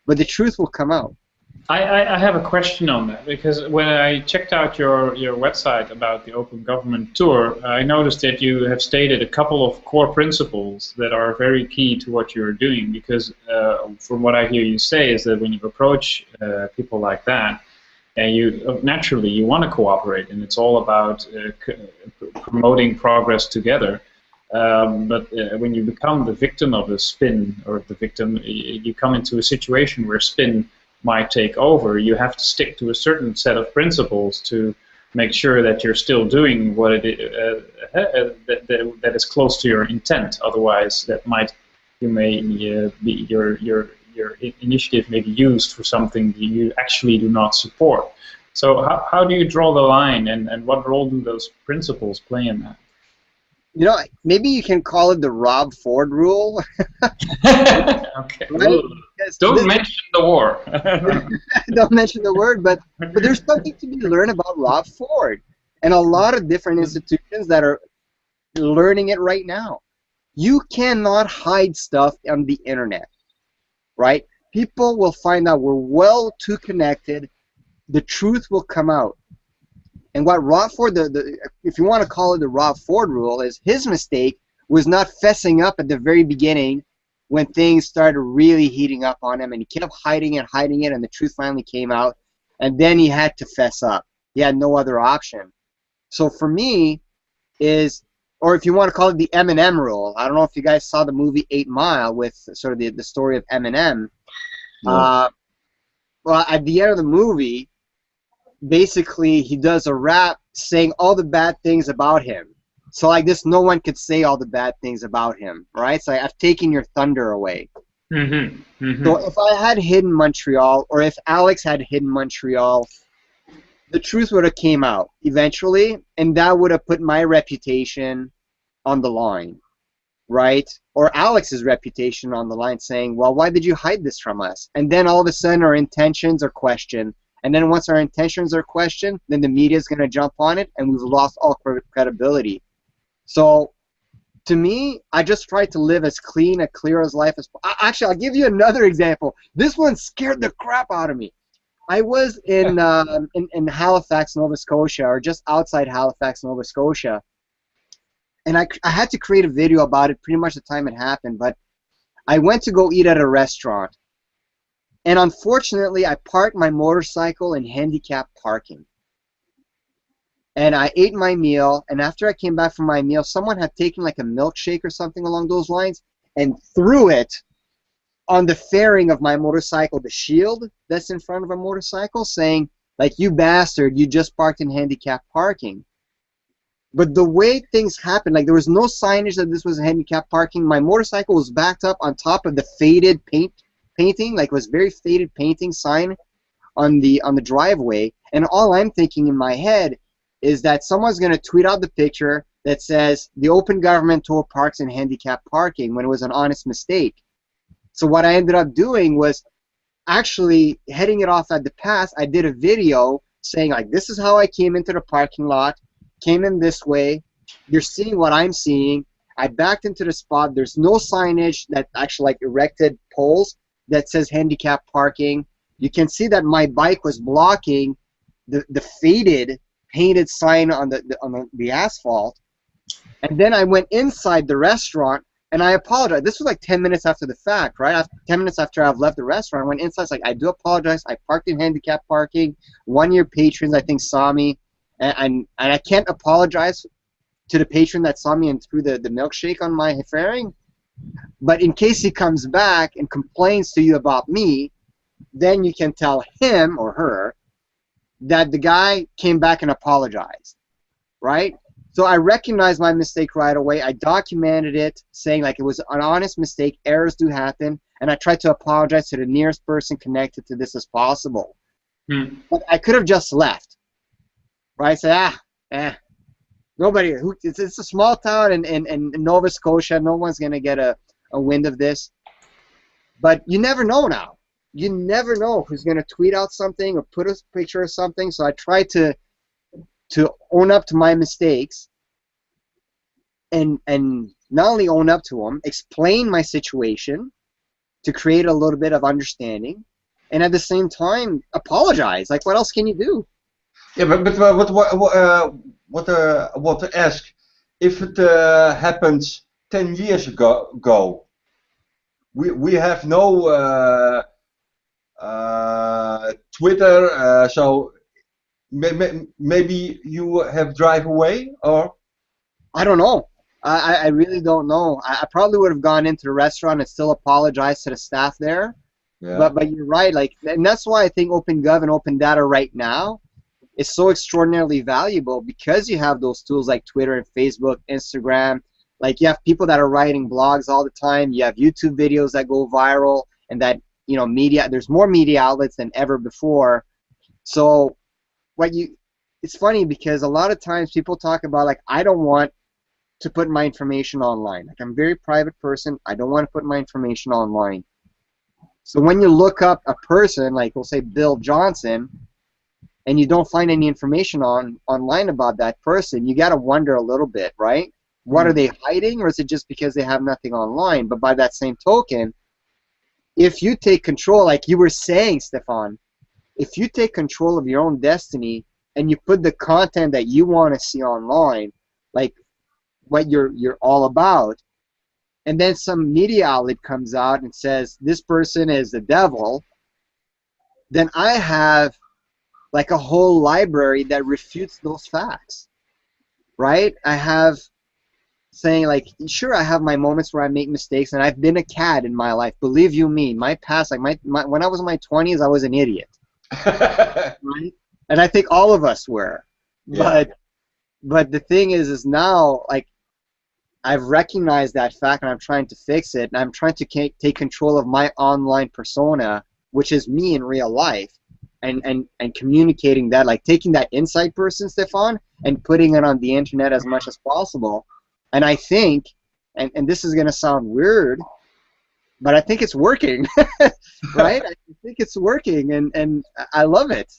but the truth will come out. I have a question on that, because when I checked out your website about the Open Government Tour, I noticed that you have stated a couple of core principles that are very key to what you're doing, because from what I hear you say is that when you approach people like that, and you naturally you want to cooperate, and it's all about promoting progress together. But when you become the victim of a spin, or the victim, you come into a situation where spin might take over. You have to stick to a certain set of principles to make sure that you're still doing what it is, that is close to your intent. Otherwise, you may be your initiative may be used for something that you actually do not support. So how do you draw the line, and what role do those principles play in that? You know, maybe you can call it the Rob Ford rule. Okay. Right? Don't mention the war. Don't mention the word, but there's something to be learned about Rob Ford, and a lot of different institutions that are learning it right now. You cannot hide stuff on the internet, right? People will find out we're well too connected. The truth will come out. And what Rob Ford, if you want to call it the Rob Ford rule, is his mistake was not fessing up at the very beginning when things started really heating up on him, and he kept hiding it, and the truth finally came out, and then he had to fess up. He had no other option. So for me, or if you want to call it the Eminem rule, I don't know if you guys saw the movie 8 Mile with sort of the story of Eminem. Yeah. Well, at the end of the movie, basically he does a rap saying all the bad things about him, So like this, no one could say all the bad things about him, right? So I've taken your thunder away. So if I had hidden Montreal, or if Alex had hidden Montreal, the truth would have came out eventually, and that would have put my reputation on the line, right? Or Alex's reputation on the line, saying, well, why did you hide this from us? And then all of a sudden our intentions are questioned. And then once our intentions are questioned, then the media is going to jump on it, and we've lost all credibility. So to me, I just try to live as clean, as clear as life as possible. Actually, I'll give you another example. This one scared the crap out of me. I was in Halifax, Nova Scotia, or just outside Halifax, Nova Scotia, and I had to create a video about it pretty much the time it happened, but I went to go eat at a restaurant, and unfortunately, I parked my motorcycle in handicapped parking. And I ate my meal, and after I came back from my meal, someone had taken like a milkshake or something along those lines and threw it on the fairing of my motorcycle, the shield that's in front of a motorcycle, saying, like, you bastard, you just parked in handicapped parking. But the way things happened, like there was no signage that this was handicapped parking. My motorcycle was backed up on top of the faded painting, like it was very faded painting sign on the driveway. And all I'm thinking in my head is that someone's going to tweet out the picture that says the open government told parks in handicapped parking when it was an honest mistake. So what I ended up doing was actually heading it off at the pass. I did a video saying, like, this is how I came into the parking lot, came in this way, you're seeing what I'm seeing. I backed into the spot. There's no signage that actually like erected poles that says handicapped parking. You can see that my bike was blocking the faded painted sign on the asphalt. And then I went inside the restaurant and I apologized. This was like 10 minutes after the fact, right? 10 minutes after I've left the restaurant, I went inside. It's like, I do apologize. I parked in handicapped parking. One of your patrons, I think, saw me. And I can't apologize to the patron that saw me and threw the milkshake on my fairing. But in case he comes back and complains to you about me, then you can tell him or her that the guy came back and apologized, right? So I recognized my mistake right away. I documented it, saying like it was an honest mistake, errors do happen, and I tried to apologize to the nearest person connected to this as possible. But I could have just left, right? Say, nobody, it's a small town in Nova Scotia, no one's going to get a wind of this. But you never know now. You never know who's going to tweet out something or put a picture of something. So I try to own up to my mistakes and not only own up to them, explain my situation to create a little bit of understanding, and at the same time apologize. Like, what else can you do? Yeah, but what I want to ask, if it happens 10 years ago, we have no Twitter, so maybe you have drive away, or? I don't know. I really don't know. I probably would have gone into the restaurant and still apologized to the staff there. Yeah. But you're right. Like, and that's why I think OpenGov and Open Data right now is so extraordinarily valuable, because you have those tools like Twitter and Facebook, Instagram. Like, you have people that are writing blogs all the time. You have YouTube videos that go viral, and that, you know, media. There's more media outlets than ever before. So it's funny because a lot of times people talk about, like, I don't want to put my information online. Like, I'm a very private person. I don't want to put my information online. So when you look up a person, like we'll say Bill Johnson, and you don't find any information online about that person, you got to wonder a little bit, right? What are they hiding, or is it just because they have nothing online? But by that same token, if you take control, like you were saying, Stephan, if you take control of your own destiny and you put the content that you want to see online, like what you're all about, and then some media outlet comes out and says this person is the devil, then I have like a whole library that refutes those facts, right? I have saying, like, sure, I have my moments where I make mistakes, and I've been a cad in my life. Believe you me, my past, like when I was in my 20s, I was an idiot, right? And I think all of us were. Yeah. But the thing is now, like, I've recognized that fact and I'm trying to fix it, and I'm trying to take control of my online persona, which is me in real life, and communicating that, like taking that inside person, Stephan, and putting it on the internet as much as possible. And I think, and this is going to sound weird, but I think it's working, right? I think it's working, and I love it.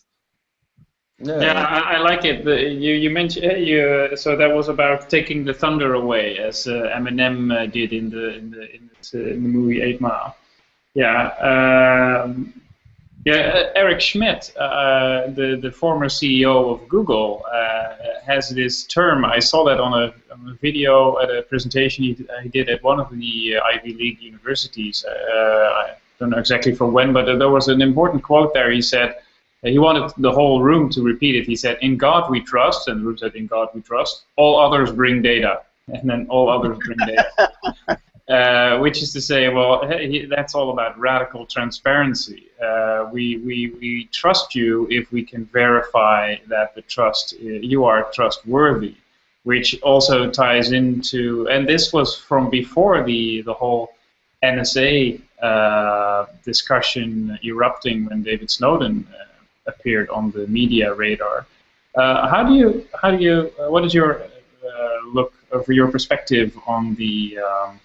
Yeah, I like it. You mentioned so that was about taking the thunder away, as Eminem did in the movie 8 Mile. Yeah, Eric Schmidt, the former CEO of Google, has this term. I saw that on a video at a presentation he did at one of the Ivy League universities. I don't know exactly for when, but there was an important quote there. He said, he wanted the whole room to repeat it. He said, "In God we trust," and the room said, "In God we trust. All others bring data," and then all others bring data. Which is to say, well, hey, that's all about radical transparency. We trust you if we can verify that you are trustworthy, which also ties into, and this was from before the whole NSA discussion erupting when David Snowden appeared on the media radar. What is your look over your perspective on the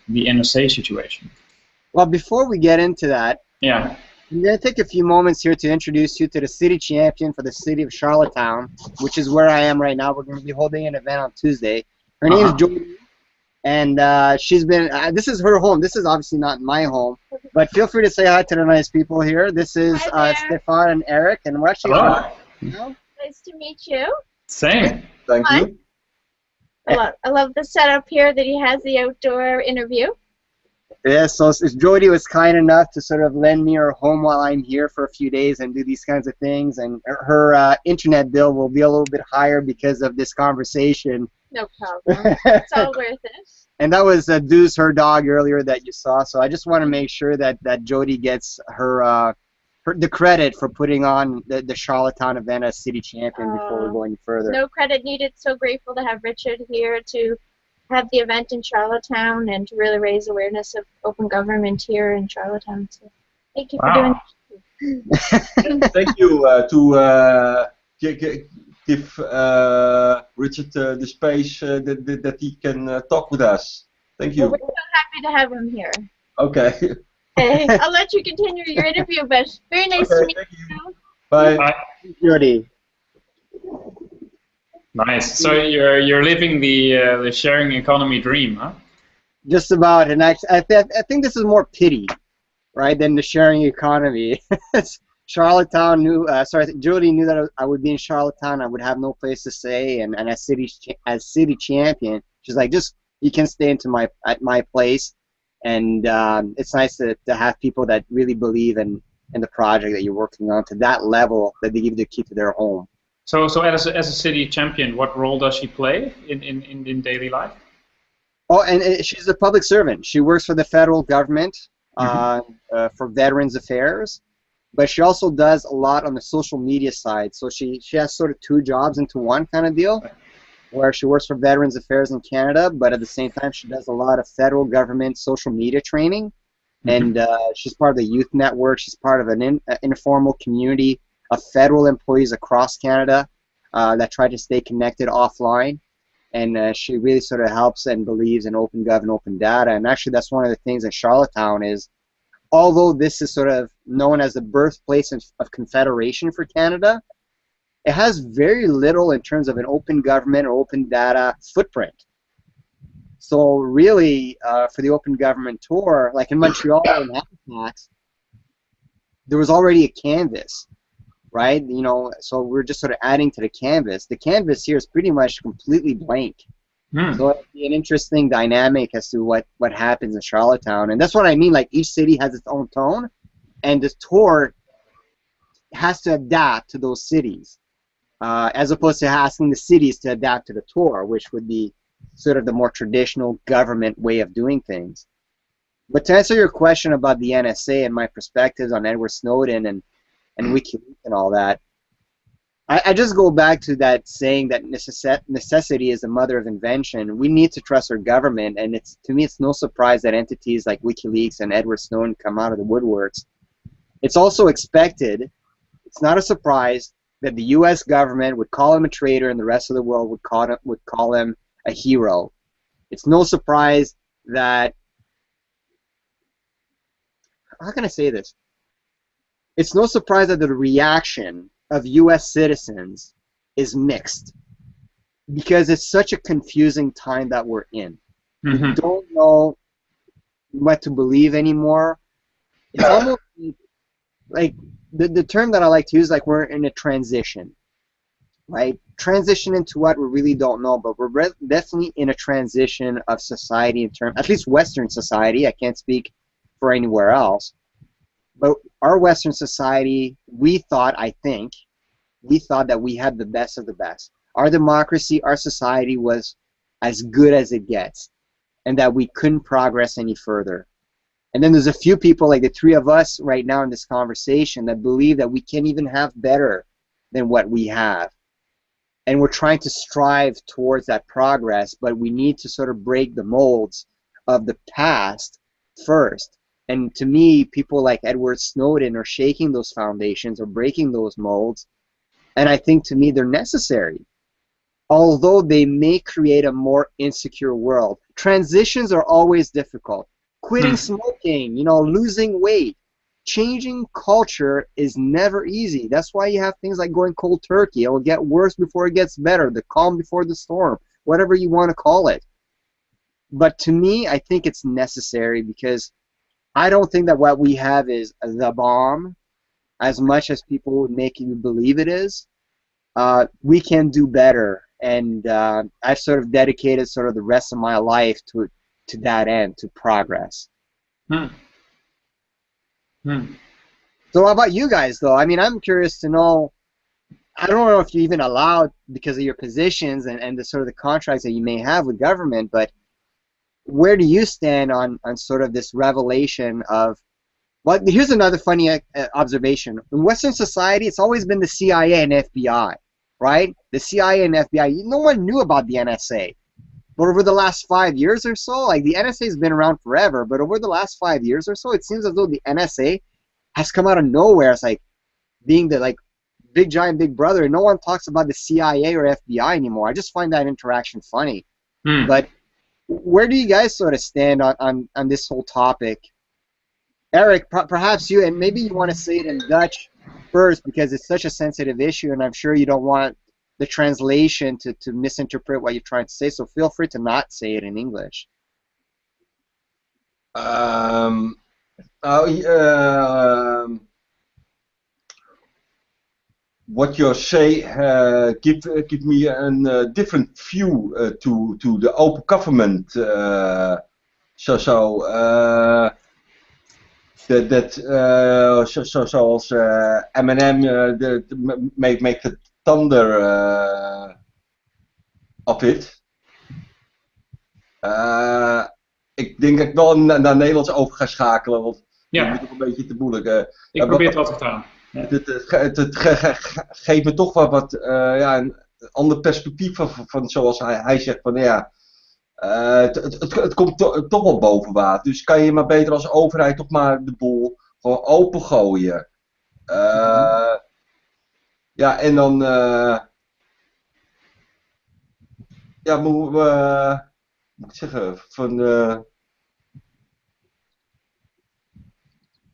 NSA situation? Well, before we get into that, yeah, I'm going to take a few moments here to introduce you to the city champion for the city of Charlottetown, which is where I am right now. We're going to be holding an event on Tuesday. Her name is Jody, and she's been, this is her home. This is obviously not my home, but feel free to say hi to the nice people here. This is Stephan and Eric, and we're actually... Nice to meet you. Same. Thank you. I love the setup here that he has the outdoor interview. Yeah, so Jody was kind enough to sort of lend me her home while I'm here for a few days and do these kinds of things, and her internet bill will be a little bit higher because of this conversation. No problem. It's all worth it. And that was Deuce, her dog, earlier that you saw, so I just want to make sure that Jody gets the credit for putting on the Charlottetown event as city champion before we're going further. No credit needed. So grateful to have Richard here to have the event in Charlottetown and to really raise awareness of open government here in Charlottetown. So thank you for doing it. Thank you to give Richard the space that he can talk with us. Thank you. Well, we're so happy to have him here. Okay. Okay, I'll let you continue your interview, but very nice to meet you. Bye. Bye. Jody. Nice. So you're living the sharing economy dream, huh? Just about, and I think this is more pity, right, than the sharing economy. Charlottetown knew. Jody knew that I would be in Charlottetown. I would have no place to stay, and as city champion, she's like, just you can stay at my place, and it's nice to have people that really believe in the project that you're working on to that level that they give the key to their home. So as a city champion, what role does she play in daily life? Oh, and she's a public servant. She works for the federal government for Veterans Affairs, but she also does a lot on the social media side. So she has sort of two jobs into one kind of deal, where she works for Veterans Affairs in Canada, but at the same time she does a lot of federal government social media training, and she's part of the youth network. She's part of an informal community of federal employees across Canada that try to stay connected offline, and she really sort of helps and believes in open gov and open data. And actually that's one of the things in Charlottetown is, although this is sort of known as the birthplace of Confederation for Canada, it has very little in terms of an open government or open data footprint. So really, for the open government tour, like in Montreal and Halifax, there was already a canvas, right? You know, so we're just sort of adding to the canvas. The canvas here is pretty much completely blank. So it'll be an interesting dynamic as to what happens in Charlottetown. And that's what I mean, like each city has its own tone, and the tour has to adapt to those cities, as opposed to asking the cities to adapt to the tour, which would be sort of the more traditional government way of doing things. But to answer your question about the NSA and my perspectives on Edward Snowden and WikiLeaks and all that, I just go back to that saying that necessity is the mother of invention. We need to trust our government, and to me, it's no surprise that entities like WikiLeaks and Edward Snowden come out of the woodworks. It's also expected. It's not a surprise that the U.S. government would call him a traitor, and the rest of the world would call him a hero. It's no surprise that. How can I say this? It's no surprise that the reaction of U.S. citizens is mixed, because it's such a confusing time that we're in. We don't know what to believe anymore. It's almost like the term that I like to use, like we're in a transition, right? Transition into what we really don't know, but we're definitely in a transition of society in terms, at least Western society. I can't speak for anywhere else. But our Western society, we thought that we had the best of the best. Our democracy, our society was as good as it gets, and that we couldn't progress any further. And then there's a few people, like the three of us right now in this conversation, that believe that we can even have better than what we have. And we're trying to strive towards that progress, but we need to sort of break the molds of the past first. And to me, people like Edward Snowden are shaking those foundations or breaking those molds. And I think, to me, they're necessary. Although they may create a more insecure world. Transitions are always difficult. Quitting smoking, losing weight. Changing culture is never easy. That's why you have things like going cold turkey. It will get worse before it gets better. The calm before the storm. Whatever you want to call it. But to me, I think it's necessary, because I don't think that what we have is the bomb as much as people would make you believe it is. We can do better, and I've sort of dedicated sort of the rest of my life to that end, to progress. So how about you guys, though? I mean, I'm curious to know, I don't know if you even allowed, because of your positions and the sort of the contracts that you may have with government, but where do you stand on sort of this revelation of, well, here's another funny observation. In Western society, it's always been the CIA and FBI, right? The CIA and FBI. No one knew about the NSA. But over the last 5 years or so, like the NSA has been around forever, but over the last 5 years or so, it seems as though the NSA has come out of nowhere. It's like being the big giant big brother. No one talks about the CIA or FBI anymore. I just find that interaction funny. But where do you guys sort of stand on this whole topic? Eric, perhaps you, and maybe you want to say it in Dutch first, because it's such a sensitive issue, and I'm sure you don't want the translation to misinterpret what you're trying to say, so feel free to not say it in English. What you say give me a different view to the open government. Zoals M&M make the thunder of it. Ik denk dat ik wel naar Nederlands over ga schakelen, want het is toch een beetje te moeilijk. Ik probeer het wel te vertalen. Het geeft me toch wel wat een ander perspectief van zoals hij zegt van het komt toch wel boven water. Dus kan je maar beter als overheid toch maar de boel gewoon opengooien. En dan moet ik zeggen van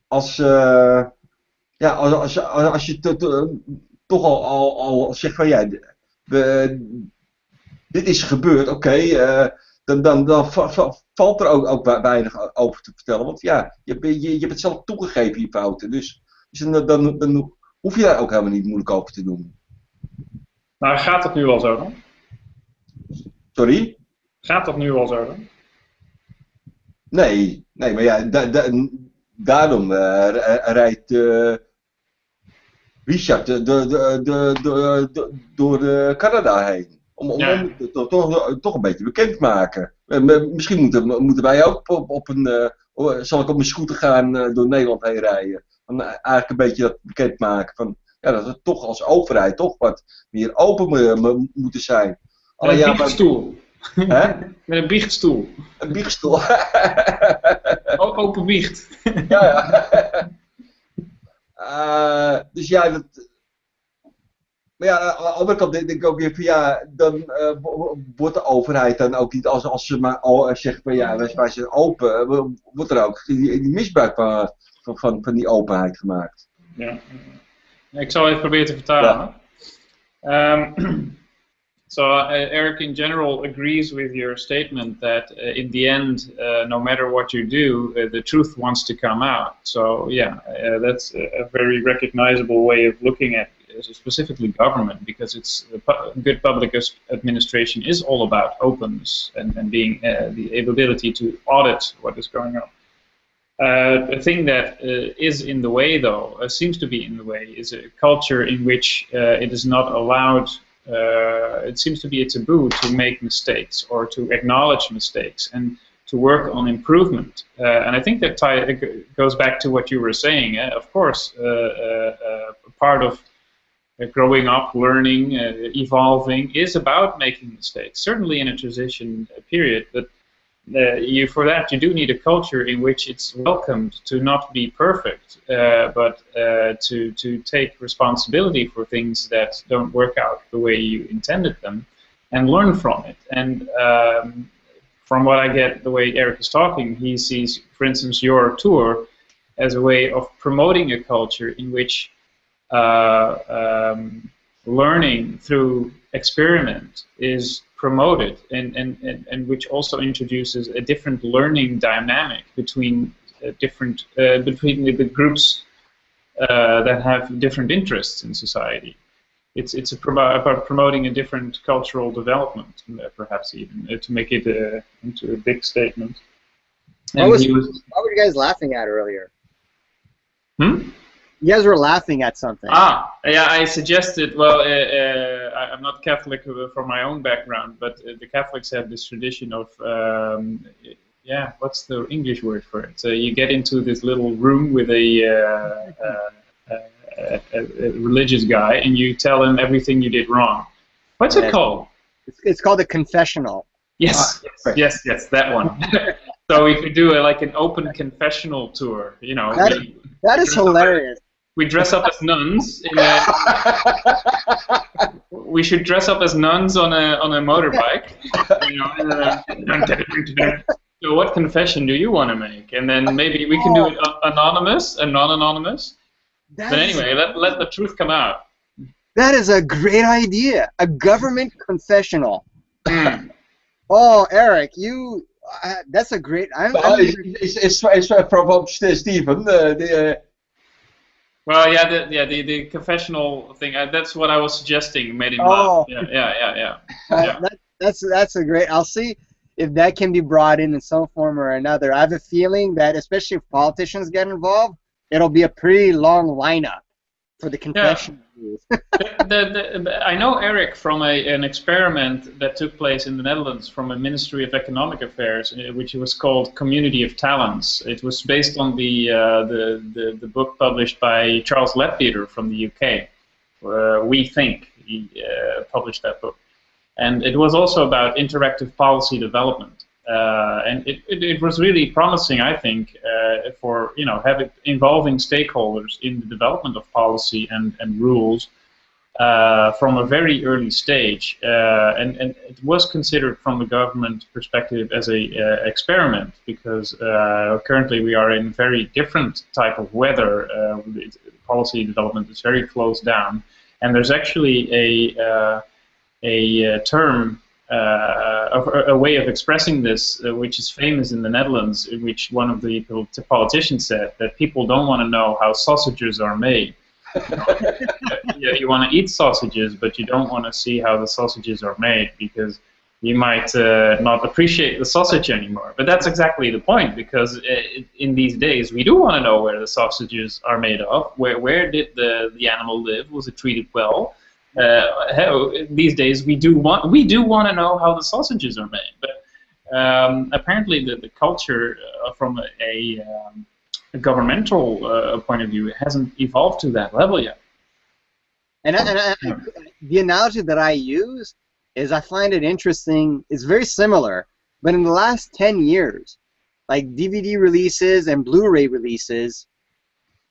als je toch al zegt van dit is gebeurd, oké, dan valt er ook weinig over te vertellen. Want je hebt het zelf toegegeven, je fouten. Dus dan hoef je daar ook helemaal niet moeilijk over te doen. Maar gaat het nu al zo dan? Sorry? Gaat dat nu al zo dan? Nee, maar daarom rijdt Richard door Canada heen. Om het toch een beetje bekend te maken. Misschien moeten wij ook zal ik op mijn scooter gaan door Nederland heen rijden. Om eigenlijk een beetje dat bekend maken van ja, dat we toch als overheid toch wat meer open moeten zijn. Met een biechtstoel. Hè? Met een biechtstoel. Een biechtstoel. Open biecht. Ja. Dus ja, maar ja, aan de andere kant denk ik ook weer van ja, dan wordt de overheid dan ook niet, als ze maar zegt van ja, wij zijn open, wordt er ook die misbruik van die openheid gemaakt. Ja. Ik zal even proberen te vertalen. Ja. So Eric in general agrees with your statement that in the end, no matter what you do, the truth wants to come out. So yeah, that's a very recognizable way of looking at specifically government, because it's good public administration is all about openness and being the ability to audit what is going on. A thing that is in the way, though, seems to be in the way, is a culture in which it is not allowed. It seems to be a taboo to make mistakes or to acknowledge mistakes and to work on improvement. And I think that goes back to what you were saying. Of course, part of growing up, learning, evolving is about making mistakes, certainly in a transition period, but for that you do need a culture in which it's welcomed to not be perfect, but to take responsibility for things that don't work out the way you intended them, and learn from it. And from what I get, the way Eric is talking, he sees, for instance, your tour as a way of promoting a culture in which learning through experiment is promoted, and which also introduces a different learning dynamic between between the groups that have different interests in society. It's about promoting a different cultural development, perhaps even to make it into a big statement. What were you guys laughing at earlier? You guys were laughing at something. Yeah, I suggested, well, I'm not Catholic from my own background, but the Catholics have this tradition of, yeah, what's the English word for it? So you get into this little room with a religious guy, and you tell him everything you did wrong. What's it called? It's called a confessional. Yes, yes, that one. So we could do like an open confessional tour, you know. That is hilarious. We dress up as nuns. We should dress up as nuns on a motorbike. You know, so what confession do you want to make? And then maybe we can do it anonymous and non-anonymous. But anyway, let the truth come out. That is a great idea. A government confessional. Oh, Eric, you. That's a great. It's from Stephan. Well, yeah, the confessional thing. That's what I was suggesting. Made him laugh. Yeah. That's a great. I'll see if that can be brought in some form or another. I have a feeling that, especially if politicians get involved, it'll be a pretty long lineup for the confession. I know Eric from an experiment that took place in the Netherlands from a Ministry of Economic Affairs, which was called Community of Talents. It was based on the book published by Charles Ledbeater from the UK. We Think, he published that book. And it was also about interactive policy development. And it was really promising, I think, for involving stakeholders in the development of policy and rules from a very early stage, and it was considered from the government perspective as a experiment, because currently we are in very different type of weather. Policy development is very closed down, and there's actually a term. A way of expressing this, which is famous in the Netherlands, in which one of the politicians said that people don't want to know how sausages are made. You want to eat sausages, but you don't want to see how the sausages are made, because you might not appreciate the sausage anymore. But that's exactly the point, because in these days we do want to know where the sausages are made of. Where did the animal live? Was it treated well? These days we do want to know how the sausages are made, but apparently the culture from a governmental point of view hasn't evolved to that level yet. The analogy that I use is I find it interesting. It's very similar, but in the last 10 years, like DVD releases and Blu-ray releases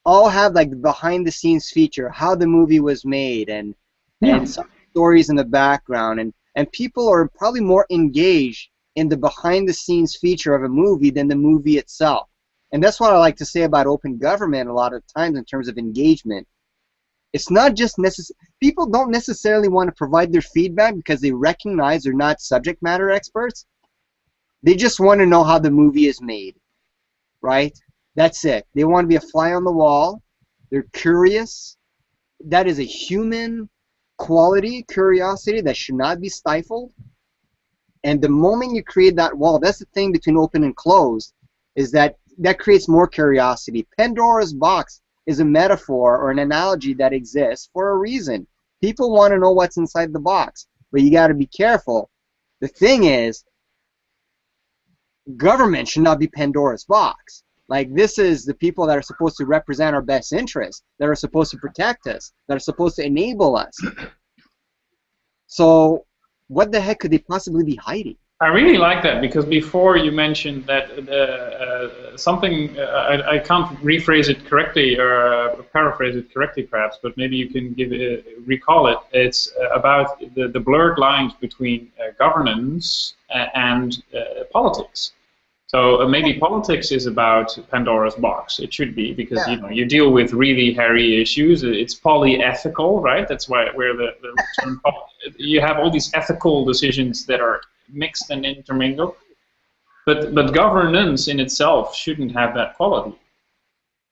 all have like the behind-the-scenes feature, how the movie was made, and some stories in the background, and people are probably more engaged in the behind-the-scenes feature of a movie than the movie itself. And that's what I like to say about open government a lot of times in terms of engagement. It's not just people don't necessarily want to provide their feedback because they recognize they're not subject matter experts. They just want to know how the movie is made, right? That's it. They want to be a fly on the wall. They're curious. That is a human quality, curiosity that should not be stifled. And the moment you create that wall, that's the thing between open and closed, is that creates more curiosity. Pandora's box is a metaphor or an analogy that exists for a reason. People want to know what's inside the box, but you got to be careful. The thing is, government should not be Pandora's box. Like, this is the people that are supposed to represent our best interests, that are supposed to protect us, that are supposed to enable us. So what the heck could they possibly be hiding? I really like that, because before you mentioned that something, I can't rephrase it correctly or paraphrase it correctly perhaps, but maybe you can recall it. It's about the blurred lines between governance and politics. So maybe politics is about Pandora's box. It should be, because you deal with really hairy issues. It's polyethical, right? That's where the term you have all these ethical decisions that are mixed and intermingled, but governance in itself shouldn't have that quality.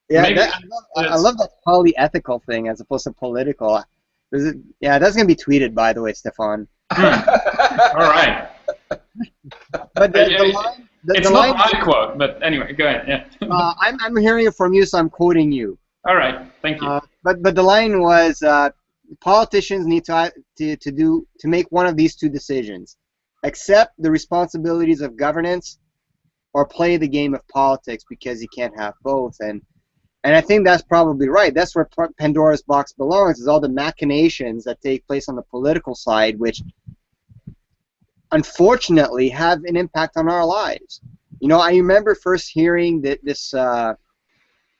Yeah, I love that polyethical thing as opposed to political. Yeah, that's gonna be tweeted, by the way, Stephan. All right. But the line, it's not my quote, but anyway, go ahead. Yeah. I'm hearing it from you, so I'm quoting you. All right, thank you. But the line was, politicians need to make one of these two decisions: accept the responsibilities of governance, or play the game of politics, because you can't have both. And I think that's probably right. That's where Pandora's box belongs, is all the machinations that take place on the political side, which unfortunately have an impact on our lives. You know, I remember first hearing that this, I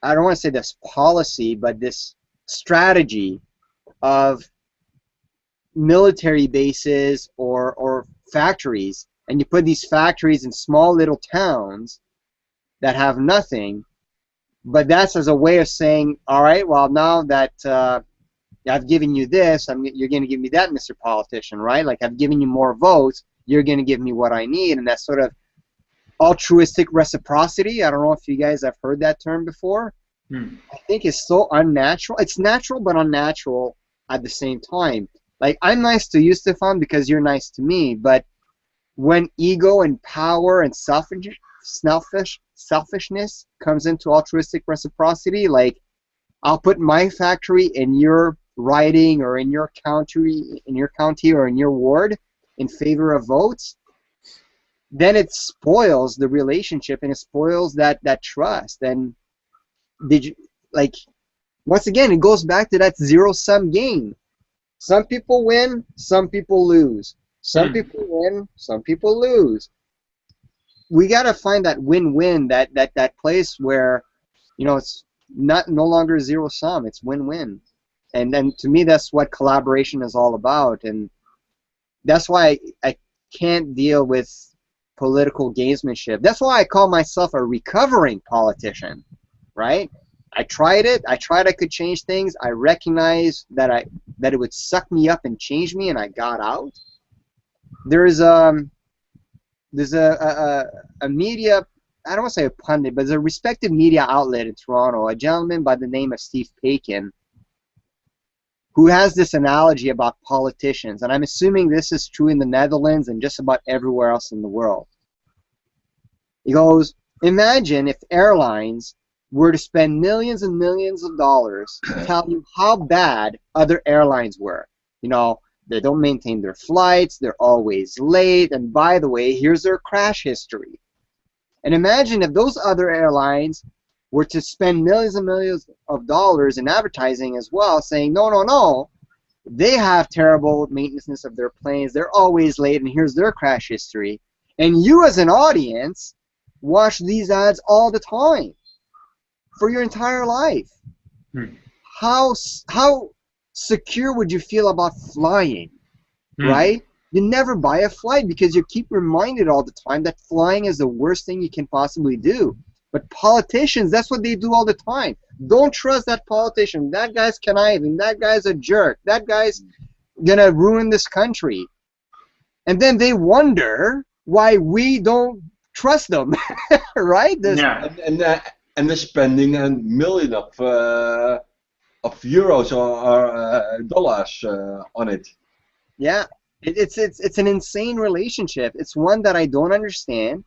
don't want to say this policy, but this strategy of military bases or factories, and you put these factories in small little towns that have nothing, but that's as a way of saying, all right, well, now that I've given you this, you're going to give me that, Mr. Politician, right? Like, I've given you more votes, you're going to give me what I need. And that sort of altruistic reciprocity, I don't know if you guys have heard that term before. I think it's so unnatural. It's natural but unnatural at the same time. Like, I'm nice to you, Stephan, because you're nice to me, but when ego and power and selfishness comes into altruistic reciprocity, like, I'll put my factory in your riding or in your county or in your ward in favor of votes, then it spoils the relationship and it spoils that trust. And once again, it goes back to that zero-sum game. Some people win, some people lose. Some people win, some people lose. We got to find that win-win, that place where, it's no longer zero-sum, it's win-win. And then to me, that's what collaboration is all about. And that's why I can't deal with political gamesmanship. That's why I call myself a recovering politician, right? I tried it. I could change things. I recognized that it would suck me up and change me, and I got out. There's a media, I don't want to say a pundit, but there's a respected media outlet in Toronto, a gentleman by the name of Steve Paikin, who has this analogy about politicians, and I'm assuming this is true in the Netherlands and just about everywhere else in the world. He goes, imagine if airlines were to spend millions and millions of dollars to tell you how bad other airlines were. They don't maintain their flights, they're always late, and by the way, here's their crash history. And imagine if those other airlines were to spend millions and millions of dollars in advertising as well, saying, no, They have terrible maintenance of their planes. They're always late, and here's their crash history. And you, as an audience, watch these ads all the time for your entire life. How secure would you feel about flying, right? You never buy a flight because you keep reminded all the time that flying is the worst thing you can possibly do. But politicians, that's what they do all the time. Don't trust that politician. That guy's conniving. That guy's a jerk. That guy's gonna ruin this country. And then they wonder why we don't trust them, right? Yeah. And they're spending a million of euros or dollars on it. Yeah, it's an insane relationship. It's one that I don't understand.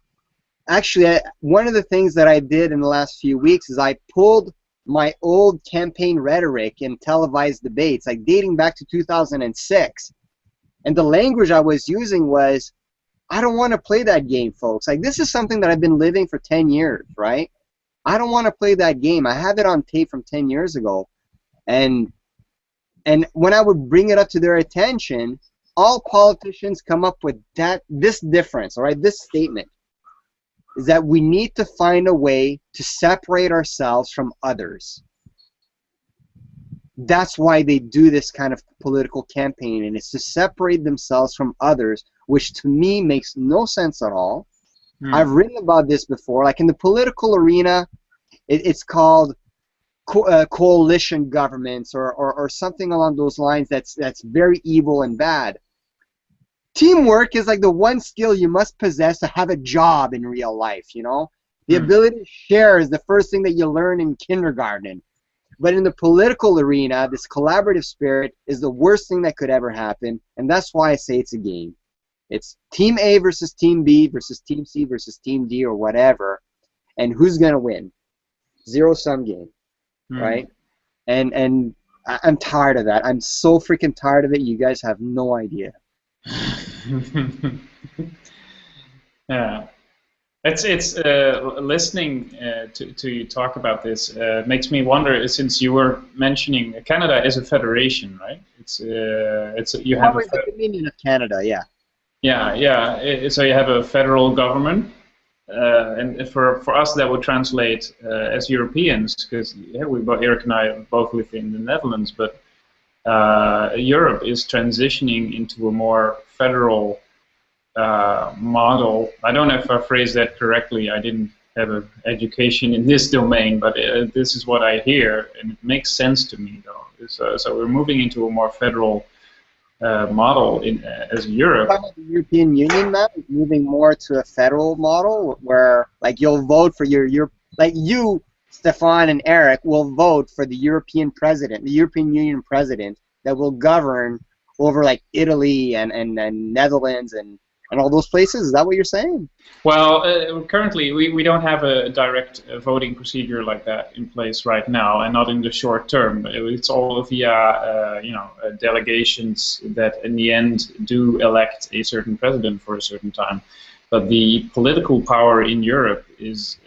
Actually, one of the things that I did in the last few weeks is I pulled my old campaign rhetoric and televised debates, like dating back to 2006. And the language I was using was, I don't want to play that game, folks. Like, this is something that I've been living for 10 years, right? I don't want to play that game. I have it on tape from 10 years ago. And when I would bring it up to their attention, all politicians come up with this difference, all right, this statement, is that we need to find a way to separate ourselves from others. That's why they do this kind of political campaign, and it's to separate themselves from others, which to me makes no sense at all. I've written about this before. Like in the political arena, it's called coalition governments or something along those lines that's very evil and bad. Teamwork is like the one skill you must possess to have a job in real life, you know? The ability to share is the first thing that you learn in kindergarten. But in the political arena, this collaborative spirit is the worst thing that could ever happen, and that's why I say it's a game. It's Team A versus Team B versus Team C versus Team D or whatever, and who's going to win? Zero-sum game, right? And I'm tired of that. I'm so freaking tired of it. You guys have no idea. Yeah, it's listening to you talk about this makes me wonder. Since you were mentioning Canada is a federation, right? It's you have a Dominion of Canada, yeah. Yeah. So you have a federal government, and for us that would translate as Europeans, because Eric and I both live in the Netherlands, but Europe is transitioning into a more federal model. I don't know if I phrased that correctly. I didn't have an education in this domain, but this is what I hear, and it makes sense to me, though. So we're moving into a more federal model as Europe. The European Union now is moving more to a federal model where, like, you'll vote for like you, Stephan and Eric, will vote for the European president, the European Union president that will govern over like Italy and Netherlands and all those places. Is that what you're saying? Well, currently we don't have a direct voting procedure like that in place right now, and not in the short term. It's all via delegations that in the end do elect a certain president for a certain time. But the political power in Europe is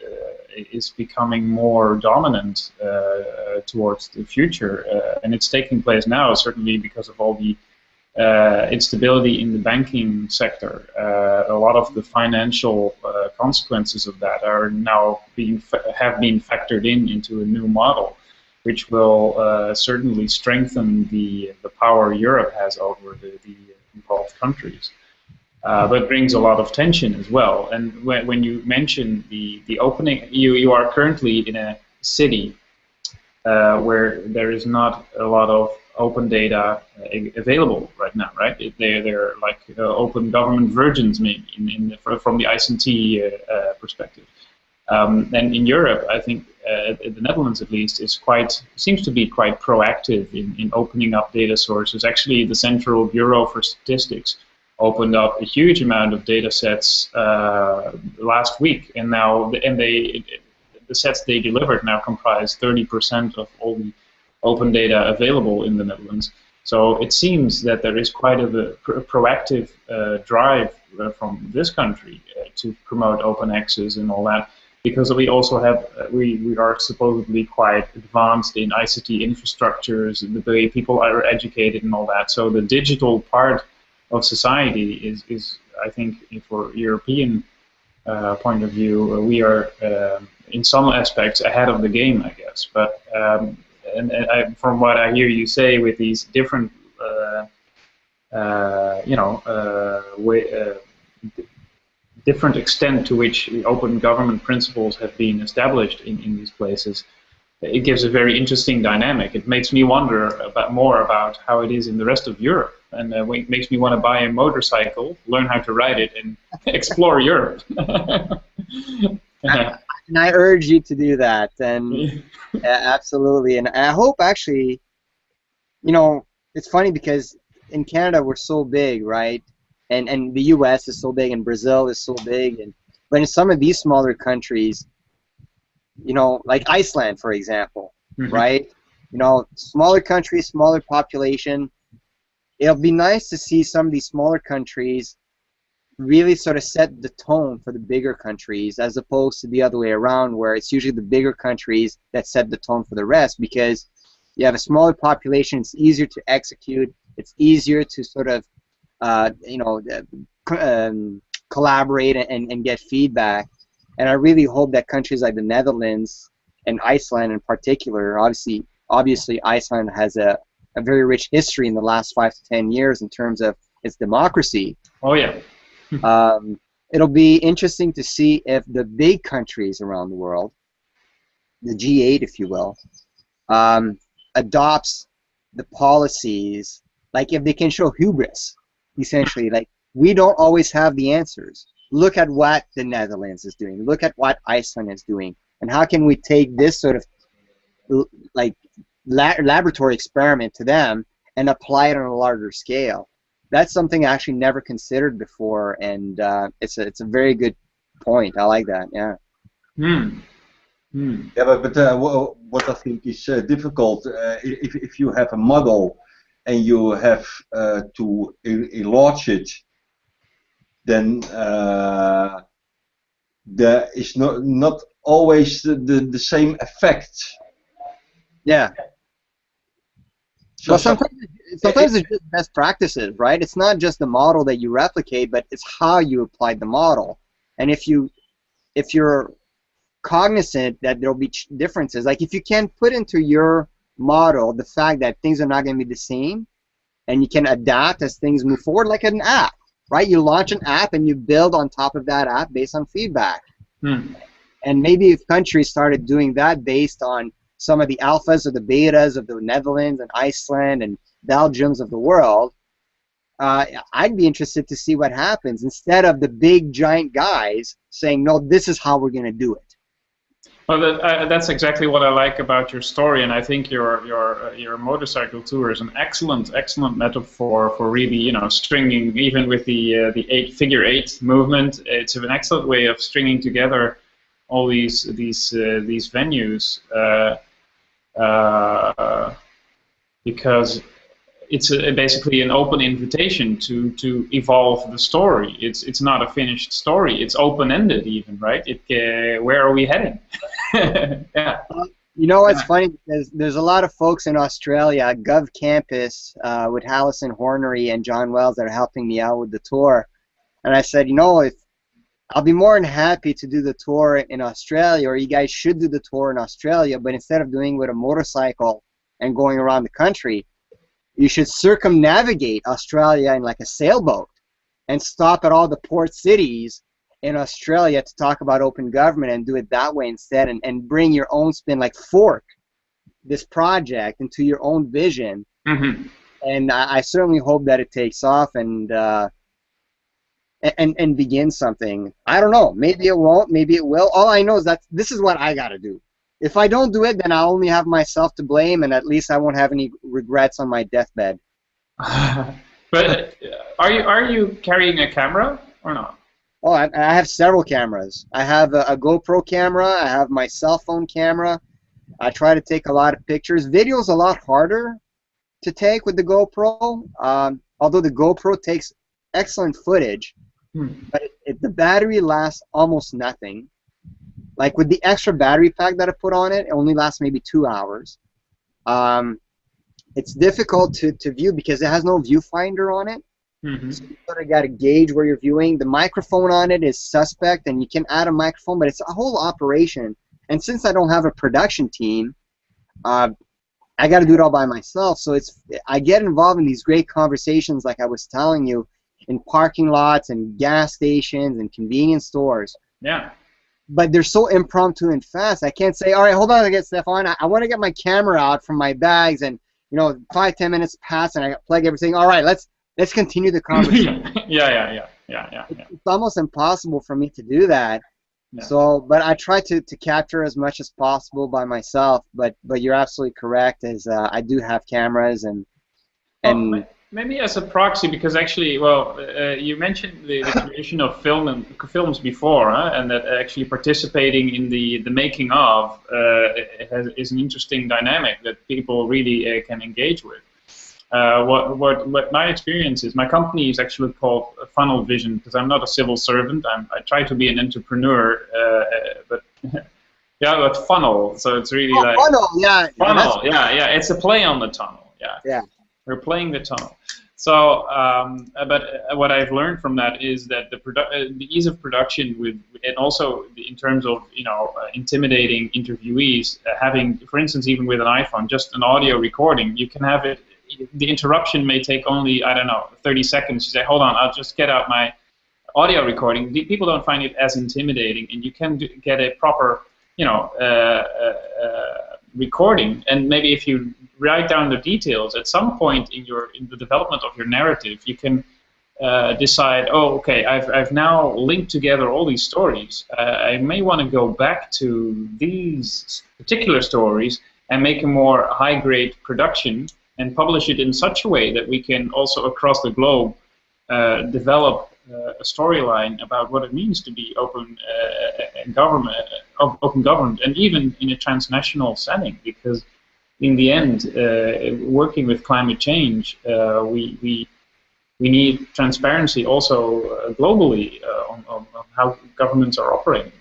becoming more dominant towards the future, and it's taking place now, certainly because of all the instability in the banking sector. A lot of the financial consequences of that are now have been factored into a new model, which will certainly strengthen the power Europe has over the involved countries. But brings a lot of tension as well. And when you mention the opening, you are currently in a city where there is not a lot of open data available right now, right? They're like open government virgins, maybe from the ICT perspective. And in Europe, I think the Netherlands at least seems to be quite proactive in opening up data sources. Actually, the Central Bureau for Statistics opened up a huge amount of data sets last week, and now the sets they delivered now comprise 30% of all the open data available in the Netherlands. So it seems that there is quite a proactive drive from this country to promote open access and all that. because we also have we are supposedly quite advanced in ICT infrastructures, the way people are educated and all that. So the digital part of society is I think, for European point of view, we are in some aspects ahead of the game, I guess. But from what I hear you say, with these different different extent to which open government principles have been established in these places, it gives a very interesting dynamic. It makes me wonder more about how it is in the rest of Europe, and it makes me want to buy a motorcycle, learn how to ride it, and explore Europe. And I urge you to do that, and absolutely. And I hope, actually, it's funny because in Canada we're so big, right? And the U.S. is so big, and Brazil is so big, but in some of these smaller countries, like Iceland, for example, right? Smaller country, smaller population. It'll be nice to see some of these smaller countries really sort of set the tone for the bigger countries, as opposed to the other way around, where it's usually the bigger countries that set the tone for the rest, because you have a smaller population, it's easier to execute, it's easier to sort of collaborate and get feedback. And I really hope that countries like the Netherlands and Iceland in particular, obviously Iceland has a very rich history in the last 5 to 10 years in terms of its democracy. Oh yeah. It'll be interesting to see if the big countries around the world, the G8 if you will, adopts the policies, like if they can show hubris, essentially, like we don't always have the answers. Look at what the Netherlands is doing. Look at what Iceland is doing. And how can we take this sort of like laboratory experiment to them and apply it on a larger scale? That's something I actually never considered before, and it's a very good point. I like that. Yeah. Yeah, but what I think is difficult, if you have a model and you have to enlarge it, then there is not always the same effect. Yeah. So well, sometimes it's just best practices, right? It's not just the model that you replicate, but it's how you applied the model. And if you're cognizant that there'll be differences, like if you can put into your model the fact that things are not going to be the same, and you can adapt as things move forward, like an app, right? You launch an app and you build on top of that app based on feedback. And maybe if countries started doing that based on some of the alphas or the betas of the Netherlands and Iceland and Belgiums of the world, I'd be interested to see what happens, instead of the big giant guys saying, no, this is how we're going to do it. Well, that's exactly what I like about your story, and I think your motorcycle tour is an excellent metaphor for really, stringing, even with the figure eight movement. It's an excellent way of stringing together all these venues, because it's basically an open invitation to evolve the story. It's not a finished story. It's open-ended, even, right? Where are we heading? Yeah. It's funny because there's a lot of folks in Australia, Gov Campus, with Hallison Hornery and John Wells, that are helping me out with the tour. And I said, if I'll be more than happy to do the tour in Australia, or you guys should do the tour in Australia, but instead of doing it with a motorcycle and going around the country, you should circumnavigate Australia in like a sailboat and stop at all the port cities in Australia to talk about open government, and do it that way instead, and bring your own spin, like fork this project into your own vision. And I certainly hope that it takes off and begin something. I don't know, maybe it won't, maybe it will. All I know is that this is what I got to do. If I don't do it, then I'll only have myself to blame, and at least I won't have any regrets on my deathbed. But are you carrying a camera or not? Oh, I have several cameras. I have a GoPro camera. I have my cell phone camera. I try to take a lot of pictures. Video is a lot harder to take with the GoPro, although the GoPro takes excellent footage, but the battery lasts almost nothing. like with the extra battery pack that I put on it, it only lasts maybe 2 hours. It's difficult to view because it has no viewfinder on it. Mm-hmm. So you sort of got to gauge where you're viewing. The microphone on it is suspect, and you can add a microphone, but it's a whole operation. And since I don't have a production team, I got to do it all by myself. So I get involved in these great conversations, like I was telling you, in parking lots and gas stations and convenience stores. Yeah. But they're so impromptu and fast. I can't say, all right, hold on a second, Stephan. I want to get my camera out from my bags, and 5-10 minutes pass, and I plug everything. All right, let's continue the conversation. Yeah. It's almost impossible for me to do that. Yeah. So, but I try to capture as much as possible by myself. But you're absolutely correct. I do have cameras and maybe as a proxy, because actually, you mentioned the creation of films before, and that actually participating in the making of is an interesting dynamic that people really can engage with. What my experience is, my company is actually called Funnel Vision, because I'm not a civil servant. I try to be an entrepreneur, but but funnel. So it's really like funnel, yeah. Funnel, yeah. It's a play on the tunnel. Yeah. We're playing the tunnel. So, but what I've learned from that is that the ease of production and also in terms of intimidating interviewees, having, for instance, even with an iPhone, just an audio recording, you can have it. The interruption may take only, 30 seconds. You say, hold on, I'll just get out my audio recording. People don't find it as intimidating, and you can get a proper, recording. And maybe if you write down the details, at some point in the development of your narrative, you can decide, oh, okay, I've now linked together all these stories. I may want to go back to these particular stories and make a more high-grade production and publish it in such a way that we can also across the globe develop a storyline about what it means to be open government, and even in a transnational setting. Because in the end, working with climate change, we need transparency also globally on how governments are operating,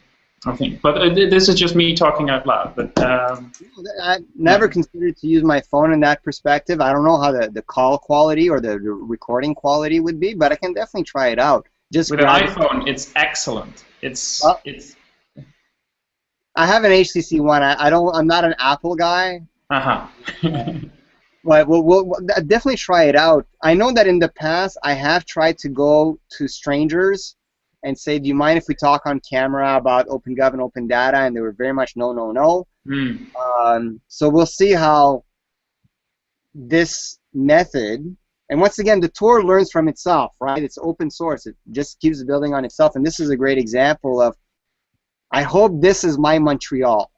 I think. But this is just me talking out loud. But I never considered to use my phone in that perspective. I don't know how the call quality or the recording quality would be, but I can definitely try it out. Just with an iPhone, it's excellent. It's. I have an HTC One. I'm not an Apple guy. But we'll definitely try it out. I know that in the past I have tried to go to strangers and say, do you mind if we talk on camera about OpenGov and open data? And they were very much no. So we'll see how this method, and once again, the tour learns from itself, right? It's open source. It just keeps building on itself. And this is a great example of, I hope this is my Montreal,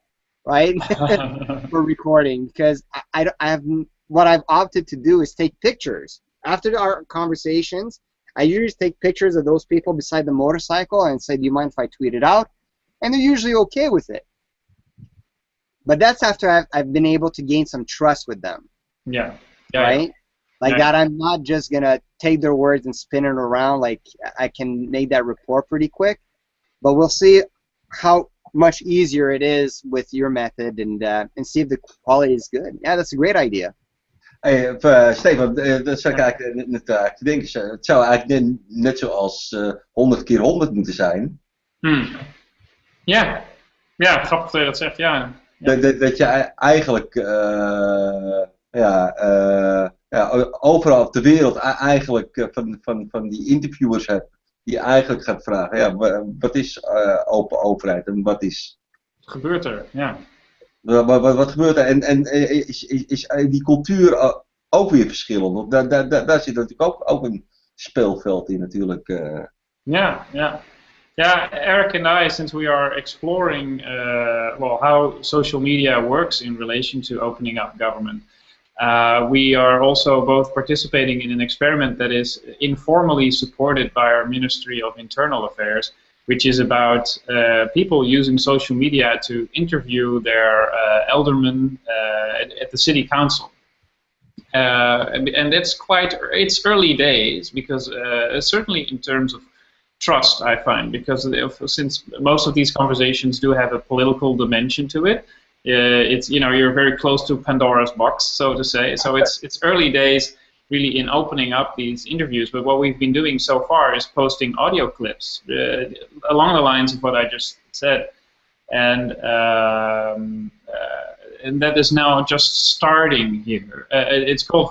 right? For recording, because I have, what I've opted to do is take pictures. After our conversations, I usually take pictures of those people beside the motorcycle and say, do you mind if I tweet it out? And they're usually okay with it. But that's after I've been able to gain some trust with them. Right? Like that I'm not just going to take their words and spin it around. Like I can make that report pretty quick. But we'll see how much easier it is with your method and see if the quality is good. Yeah, that's a great idea. Hey, Stephan, dat zou ik eigenlijk net te denken. Het zou eigenlijk net zoals 100 keer 100 moeten zijn. Ja, grappig dat je dat zegt, ja. Dat je eigenlijk overal op de wereld eigenlijk van die interviewers hebt die je eigenlijk gaat vragen, wat is open overheid en wat is... Wat gebeurt er, ja. Wat gebeurt er? En is die cultuur ook weer verschillend? Daar zit natuurlijk ook een speelveld in natuurlijk. Yeah, Eric and I, since we are exploring how social media works in relation to opening up government, we are also both participating in an experiment that is informally supported by our Ministry of Internal Affairs, which is about people using social media to interview their aldermen at the city council. And it's early days, because certainly in terms of trust, I find, because since most of these conversations do have a political dimension to it, it's, you know, you're very close to Pandora's box, so to say. So it's early days really in opening up these interviews. But what we've been doing so far is posting audio clips along the lines of what I just said, and that is now just starting here. It's called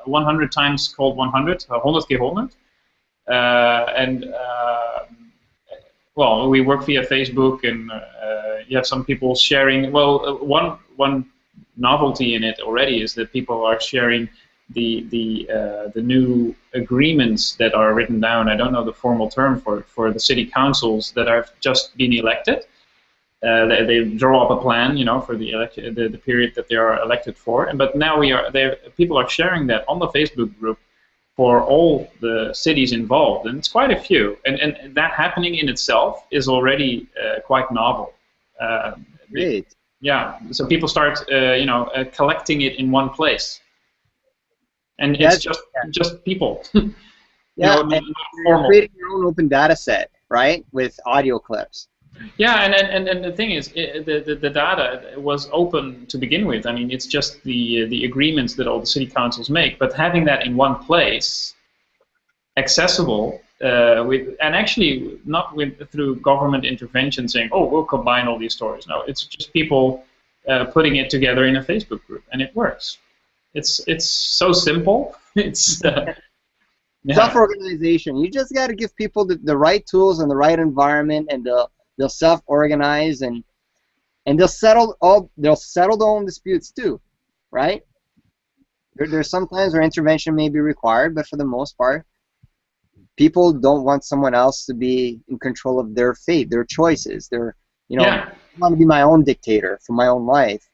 100 times called 100, 100 keer 100. Well, we work via Facebook, and you have some people sharing. Well, one novelty in it already is that people are sharing the new agreements that are written down. I don't know the formal term for the city councils that have just been elected. They draw up a plan, you know, for the period that they are elected for. But now people are sharing that on the Facebook group for all the cities involved, and it's quite a few. And that happening in itself is already quite novel. Great. Yeah. So people start, collecting it in one place, and it's just people. Yeah, you know, and you're creating your own open data set, right, with audio clips. Yeah, and the thing is, the data was open to begin with. I mean, it's just the agreements that all the city councils make. But having that in one place, accessible, and actually not through government intervention, saying, "Oh, we'll combine all these stories." No, it's just people putting it together in a Facebook group, and it works. It's so simple. It's Self-organization. You just got to give people the right tools and the right environment, and they'll self-organize, and they'll settle their own disputes too, right? There's sometimes where intervention may be required, but for the most part, people don't want someone else to be in control of their fate, their choices. I want to be my own dictator for my own life.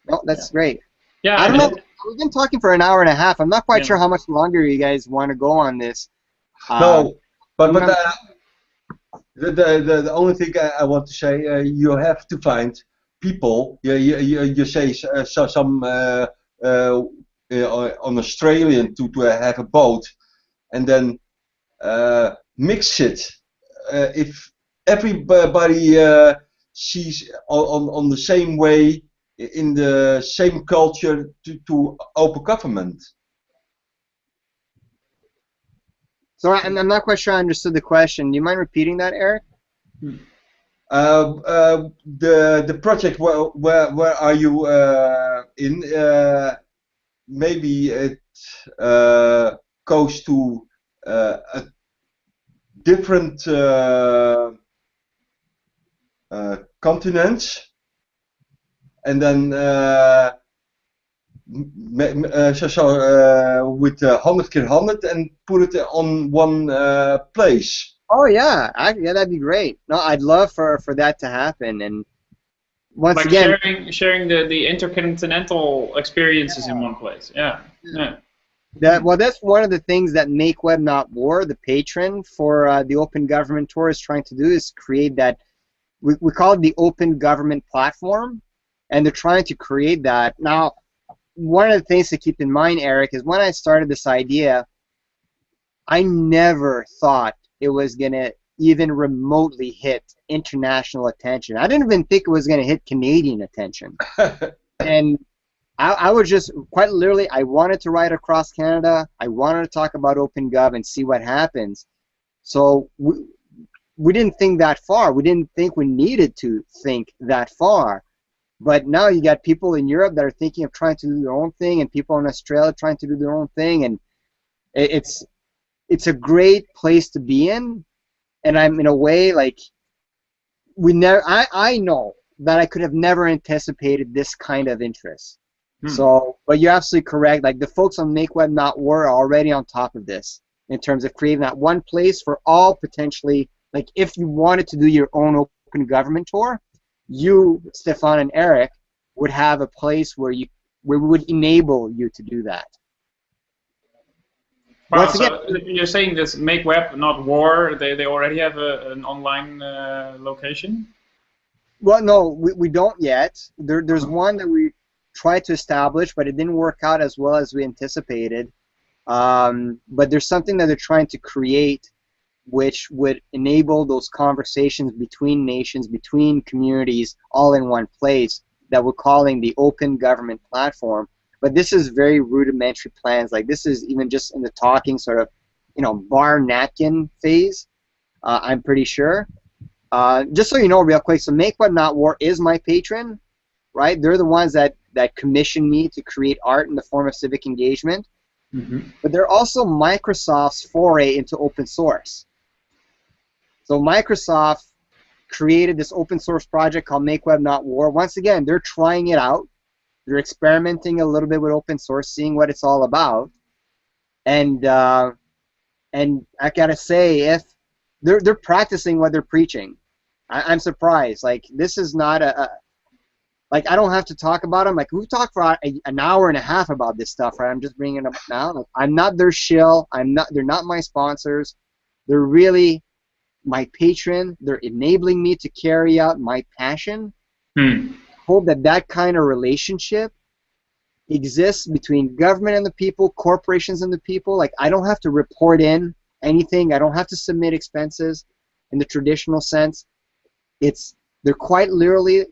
No, that's great. Yeah, I don't know. We've been talking for an hour and a half. I'm not quite sure how much longer you guys want to go on this. No, but the only thing I want to say, you have to find people. You say some on Australian to have a boat, and then mix it. If everybody sees on the same way, in the same culture to open government. So I'm not quite sure I understood the question. Do you mind repeating that, Eric? The project where are you in? Maybe it goes to a different continents, and then with 100 keer 100 and put it on one place. Oh yeah, yeah, that'd be great. No, I'd love for that to happen. And once like again, sharing the intercontinental experiences in one place. Yeah. That's one of the things that Make Web Not War, the patron for the Open Government Tour, is trying to do, is create that. We call it the Open Government Platform, and they're trying to create that. Now, one of the things to keep in mind, Eric, is when I started this idea, I never thought it was going to even remotely hit international attention. I didn't even think it was going to hit Canadian attention. And I was just, quite literally, I wanted to ride across Canada. I wanted to talk about OpenGov and see what happens. So we didn't think that far. We didn't think we needed to think that far. But now you got people in Europe that are thinking of trying to do their own thing, and people in Australia trying to do their own thing, and it's a great place to be in. And I'm in a way like I know that I could have never anticipated this kind of interest. So, but you're absolutely correct. Like the folks on Make Web Not War are already on top of this in terms of creating that one place for all potentially. Like if you wanted to do your own Open Government Tour, you, Stephan and Eric, would have a place where we would enable you to do that. Wow, so you're saying this Make Web Not War, they already have an online location? Well, no, we don't yet. There's one that we tried to establish, but it didn't work out as well as we anticipated. But there's something that they're trying to create which would enable those conversations between nations, between communities, all in one place, that we're calling the Open Government Platform. But this is very rudimentary plans. Like, this is even just in the talking sort of, bar napkin phase, I'm pretty sure. Just so you know real quick, so Make Web Not War is my patron, right? They're the ones that commission me to create art in the form of civic engagement. Mm-hmm. But they're also Microsoft's foray into open source. So Microsoft created this open source project called Make Web Not War. Once again, they're trying it out. They're experimenting a little bit with open source, seeing what it's all about. And I gotta say, if they're practicing what they're preaching, I'm surprised. Like, this is not like, I don't have to talk about them. Like, we've talked for an hour and a half about this stuff, right? I'm just bringing it up now. Like, I'm not their shill. They're not my sponsors. They're really my patron. They're enabling me to carry out my passion. Hope that kind of relationship exists between government and the people, corporations and the people. Like, I don't have to report in anything. I don't have to submit expenses in the traditional sense. They're quite literally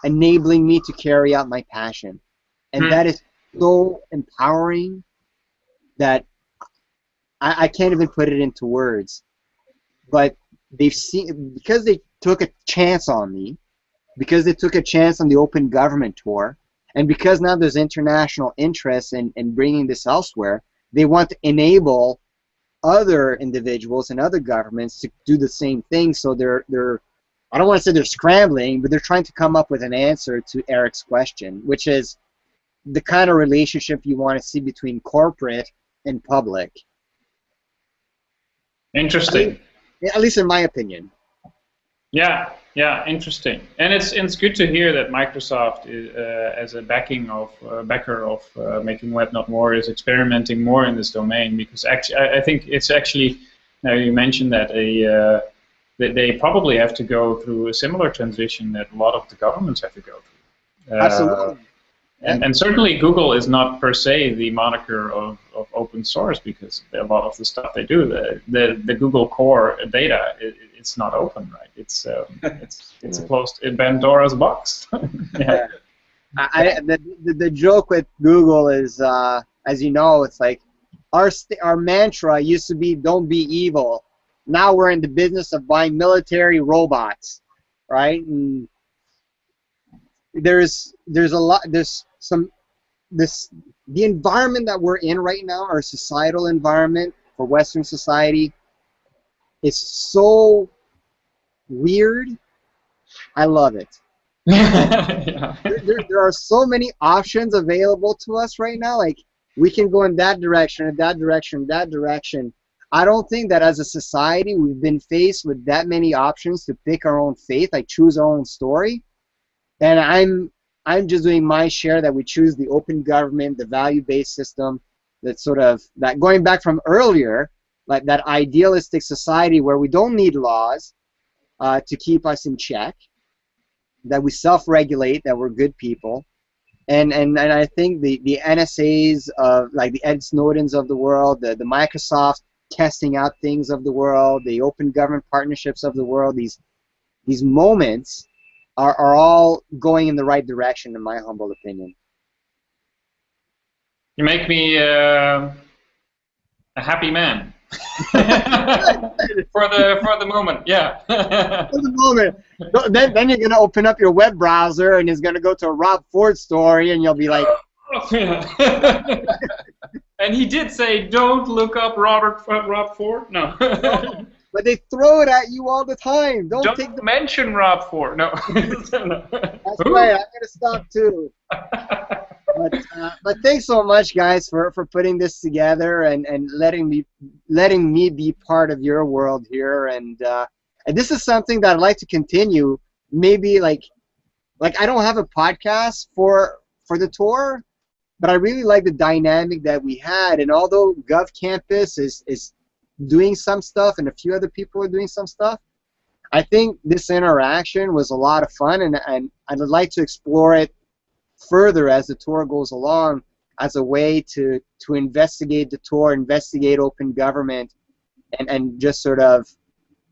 enabling me to carry out my passion. And that is so empowering that I can't even put it into words. But they've seen, because they took a chance on me, because they took a chance on the Open Government Tour, and because now there's international interest in bringing this elsewhere, they want to enable other individuals and other governments to do the same thing. So they're I don't want to say they're scrambling, but they're trying to come up with an answer to Eric's question, which is the kind of relationship you want to see between corporate and public. Interesting. At least in my opinion. Yeah, interesting. And it's good to hear that Microsoft, as a backer of Making Web Not More, is experimenting more in this domain, because actually, I think it's actually, now you mentioned that they probably have to go through a similar transition that a lot of the governments have to go through. Absolutely. And certainly Google is not per se the moniker of open source, because a lot of the stuff they do, the Google core data, it's not open, right? It's a closed Pandora's box. Yeah. The joke with Google is, as you know, it's like our mantra used to be "Don't be evil." Now we're in the business of buying military robots, right? And the environment that we're in right now, our societal environment for Western society, is so weird. I love it. Yeah. There are so many options available to us right now. Like, we can go in that direction, in that direction, that direction. I don't think that as a society we've been faced with that many options to pick our own faith, like choose our own story. And I'm just doing my share that we choose the open government, the value-based system, that going back from earlier, like that idealistic society where we don't need laws to keep us in check, that we self-regulate, that we're good people. And I think the NSAs of, like the Ed Snowdens of the world, the Microsoft testing out things of the world, the open government partnerships of the world, these moments are all going in the right direction, in my humble opinion. You make me a happy man. for the moment, yeah. For the moment. Then you're gonna open up your web browser and it's gonna go to a Rob Ford story, and you'll be like, And he did say, "Don't look up Rob Ford." No. But they throw it at you all the time. Don't mention Rob Ford. No. That's right. I'm gonna stop too. But thanks so much, guys, for putting this together and letting me be part of your world here. And this is something that I'd like to continue. Maybe like I don't have a podcast for the tour, but I really like the dynamic that we had. And although Gov Campus is doing some stuff and a few other people are doing some stuff, I think this interaction was a lot of fun, and I'd like to explore it further as the tour goes along, as a way to investigate the tour, investigate open government, and just sort of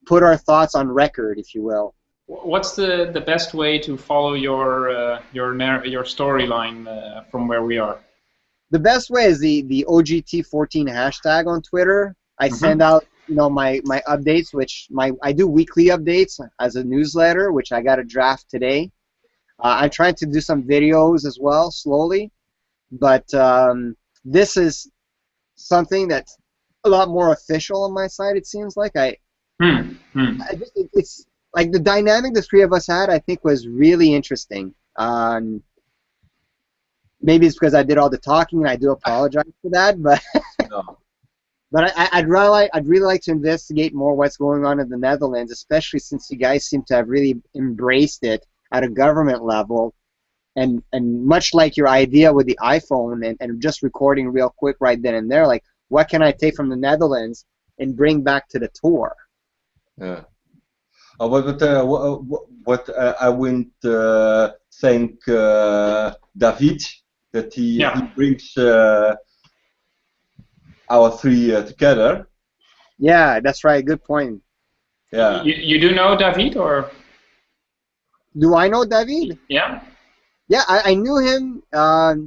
put our thoughts on record, if you will. What's the best way to follow your storyline from where we are? The best way is the OGT14 hashtag on Twitter. I send out my updates, which I do weekly updates as a newsletter, which I got a draft today. I'm trying to do some videos as well, slowly, but this is something that's a lot more official on my side. It seems like it's like the dynamic the three of us had. I think was really interesting. Maybe it's because I did all the talking, and I do apologize for that, but. No. But I'd really like to investigate more what's going on in the Netherlands, especially since you guys seem to have really embraced it at a government level, and much like your idea with the iPhone and just recording real quick right then and there, like what can I take from the Netherlands and bring back to the tour? Yeah. I want to thank David that he brings our three together. Yeah, that's right. Good point. Yeah. You do know David, or? Do I know David? Yeah. Yeah, I knew him.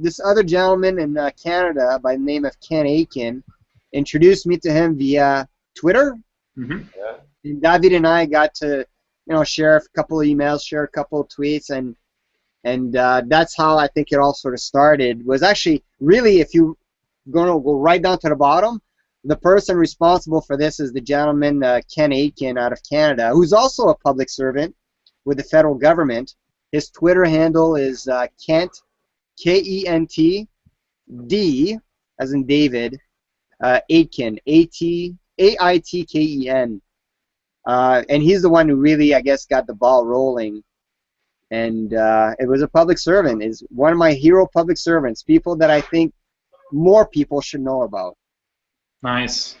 This other gentleman in Canada by the name of Ken Aiken introduced me to him via Twitter. Yeah. And David and I got to, share a couple of emails, share a couple of tweets, and that's how I think it all sort of started. Was actually really, if you going to go right down to the bottom, the person responsible for this is the gentleman Ken Aiken out of Canada, who's also a public servant with the federal government. His Twitter handle is Kent, K-E-N-T, D, as in David, Aitken, A-I-T-K-E-N. And he's the one who really, I guess, got the ball rolling. And it was a public servant. Is one of my hero public servants, people that I think more people should know about. Nice.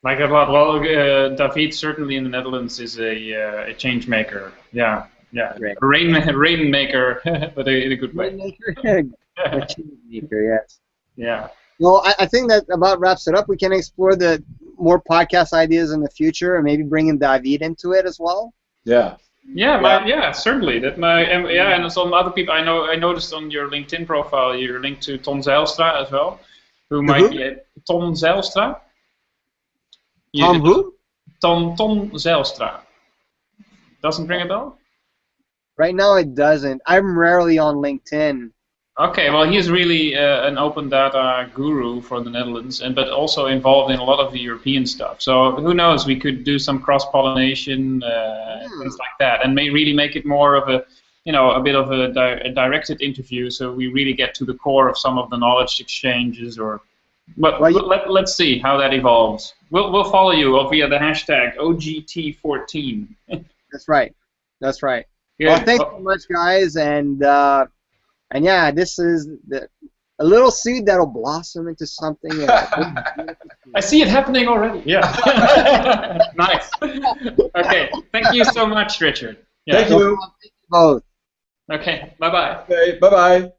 Like a lot. Well, David certainly in the Netherlands is a change maker. Yeah. Right. Rain maker, but in a good way. Rainmaker? A change maker, yes. Yeah. Well, I think that about wraps it up. We can explore the more podcast ideas in the future, and maybe bringing David into it as well. Yeah. Yeah, certainly. And some other people I noticed on your LinkedIn profile, you're linked to Ton Zijlstra as well, who might be Ton Zijlstra. Tom who? Ton Zijlstra. Doesn't ring a bell? Right now it doesn't. I'm rarely on LinkedIn. Okay, well, he's really an open data guru for the Netherlands, but also involved in a lot of the European stuff. So who knows? We could do some cross-pollination, things like that, and may really make it more of a bit of a directed interview, so we really get to the core of some of the knowledge exchanges. But let's see how that evolves. We'll follow you via the hashtag OGT14. That's right. That's right. Good. Well, thanks so much, guys, and yeah, this is a little seed that'll blossom into something. I see it happening already. Yeah. Nice. Okay. Thank you so much, Richard. Yeah. Thank you. Both. Okay. Bye-bye. Okay. Bye-bye.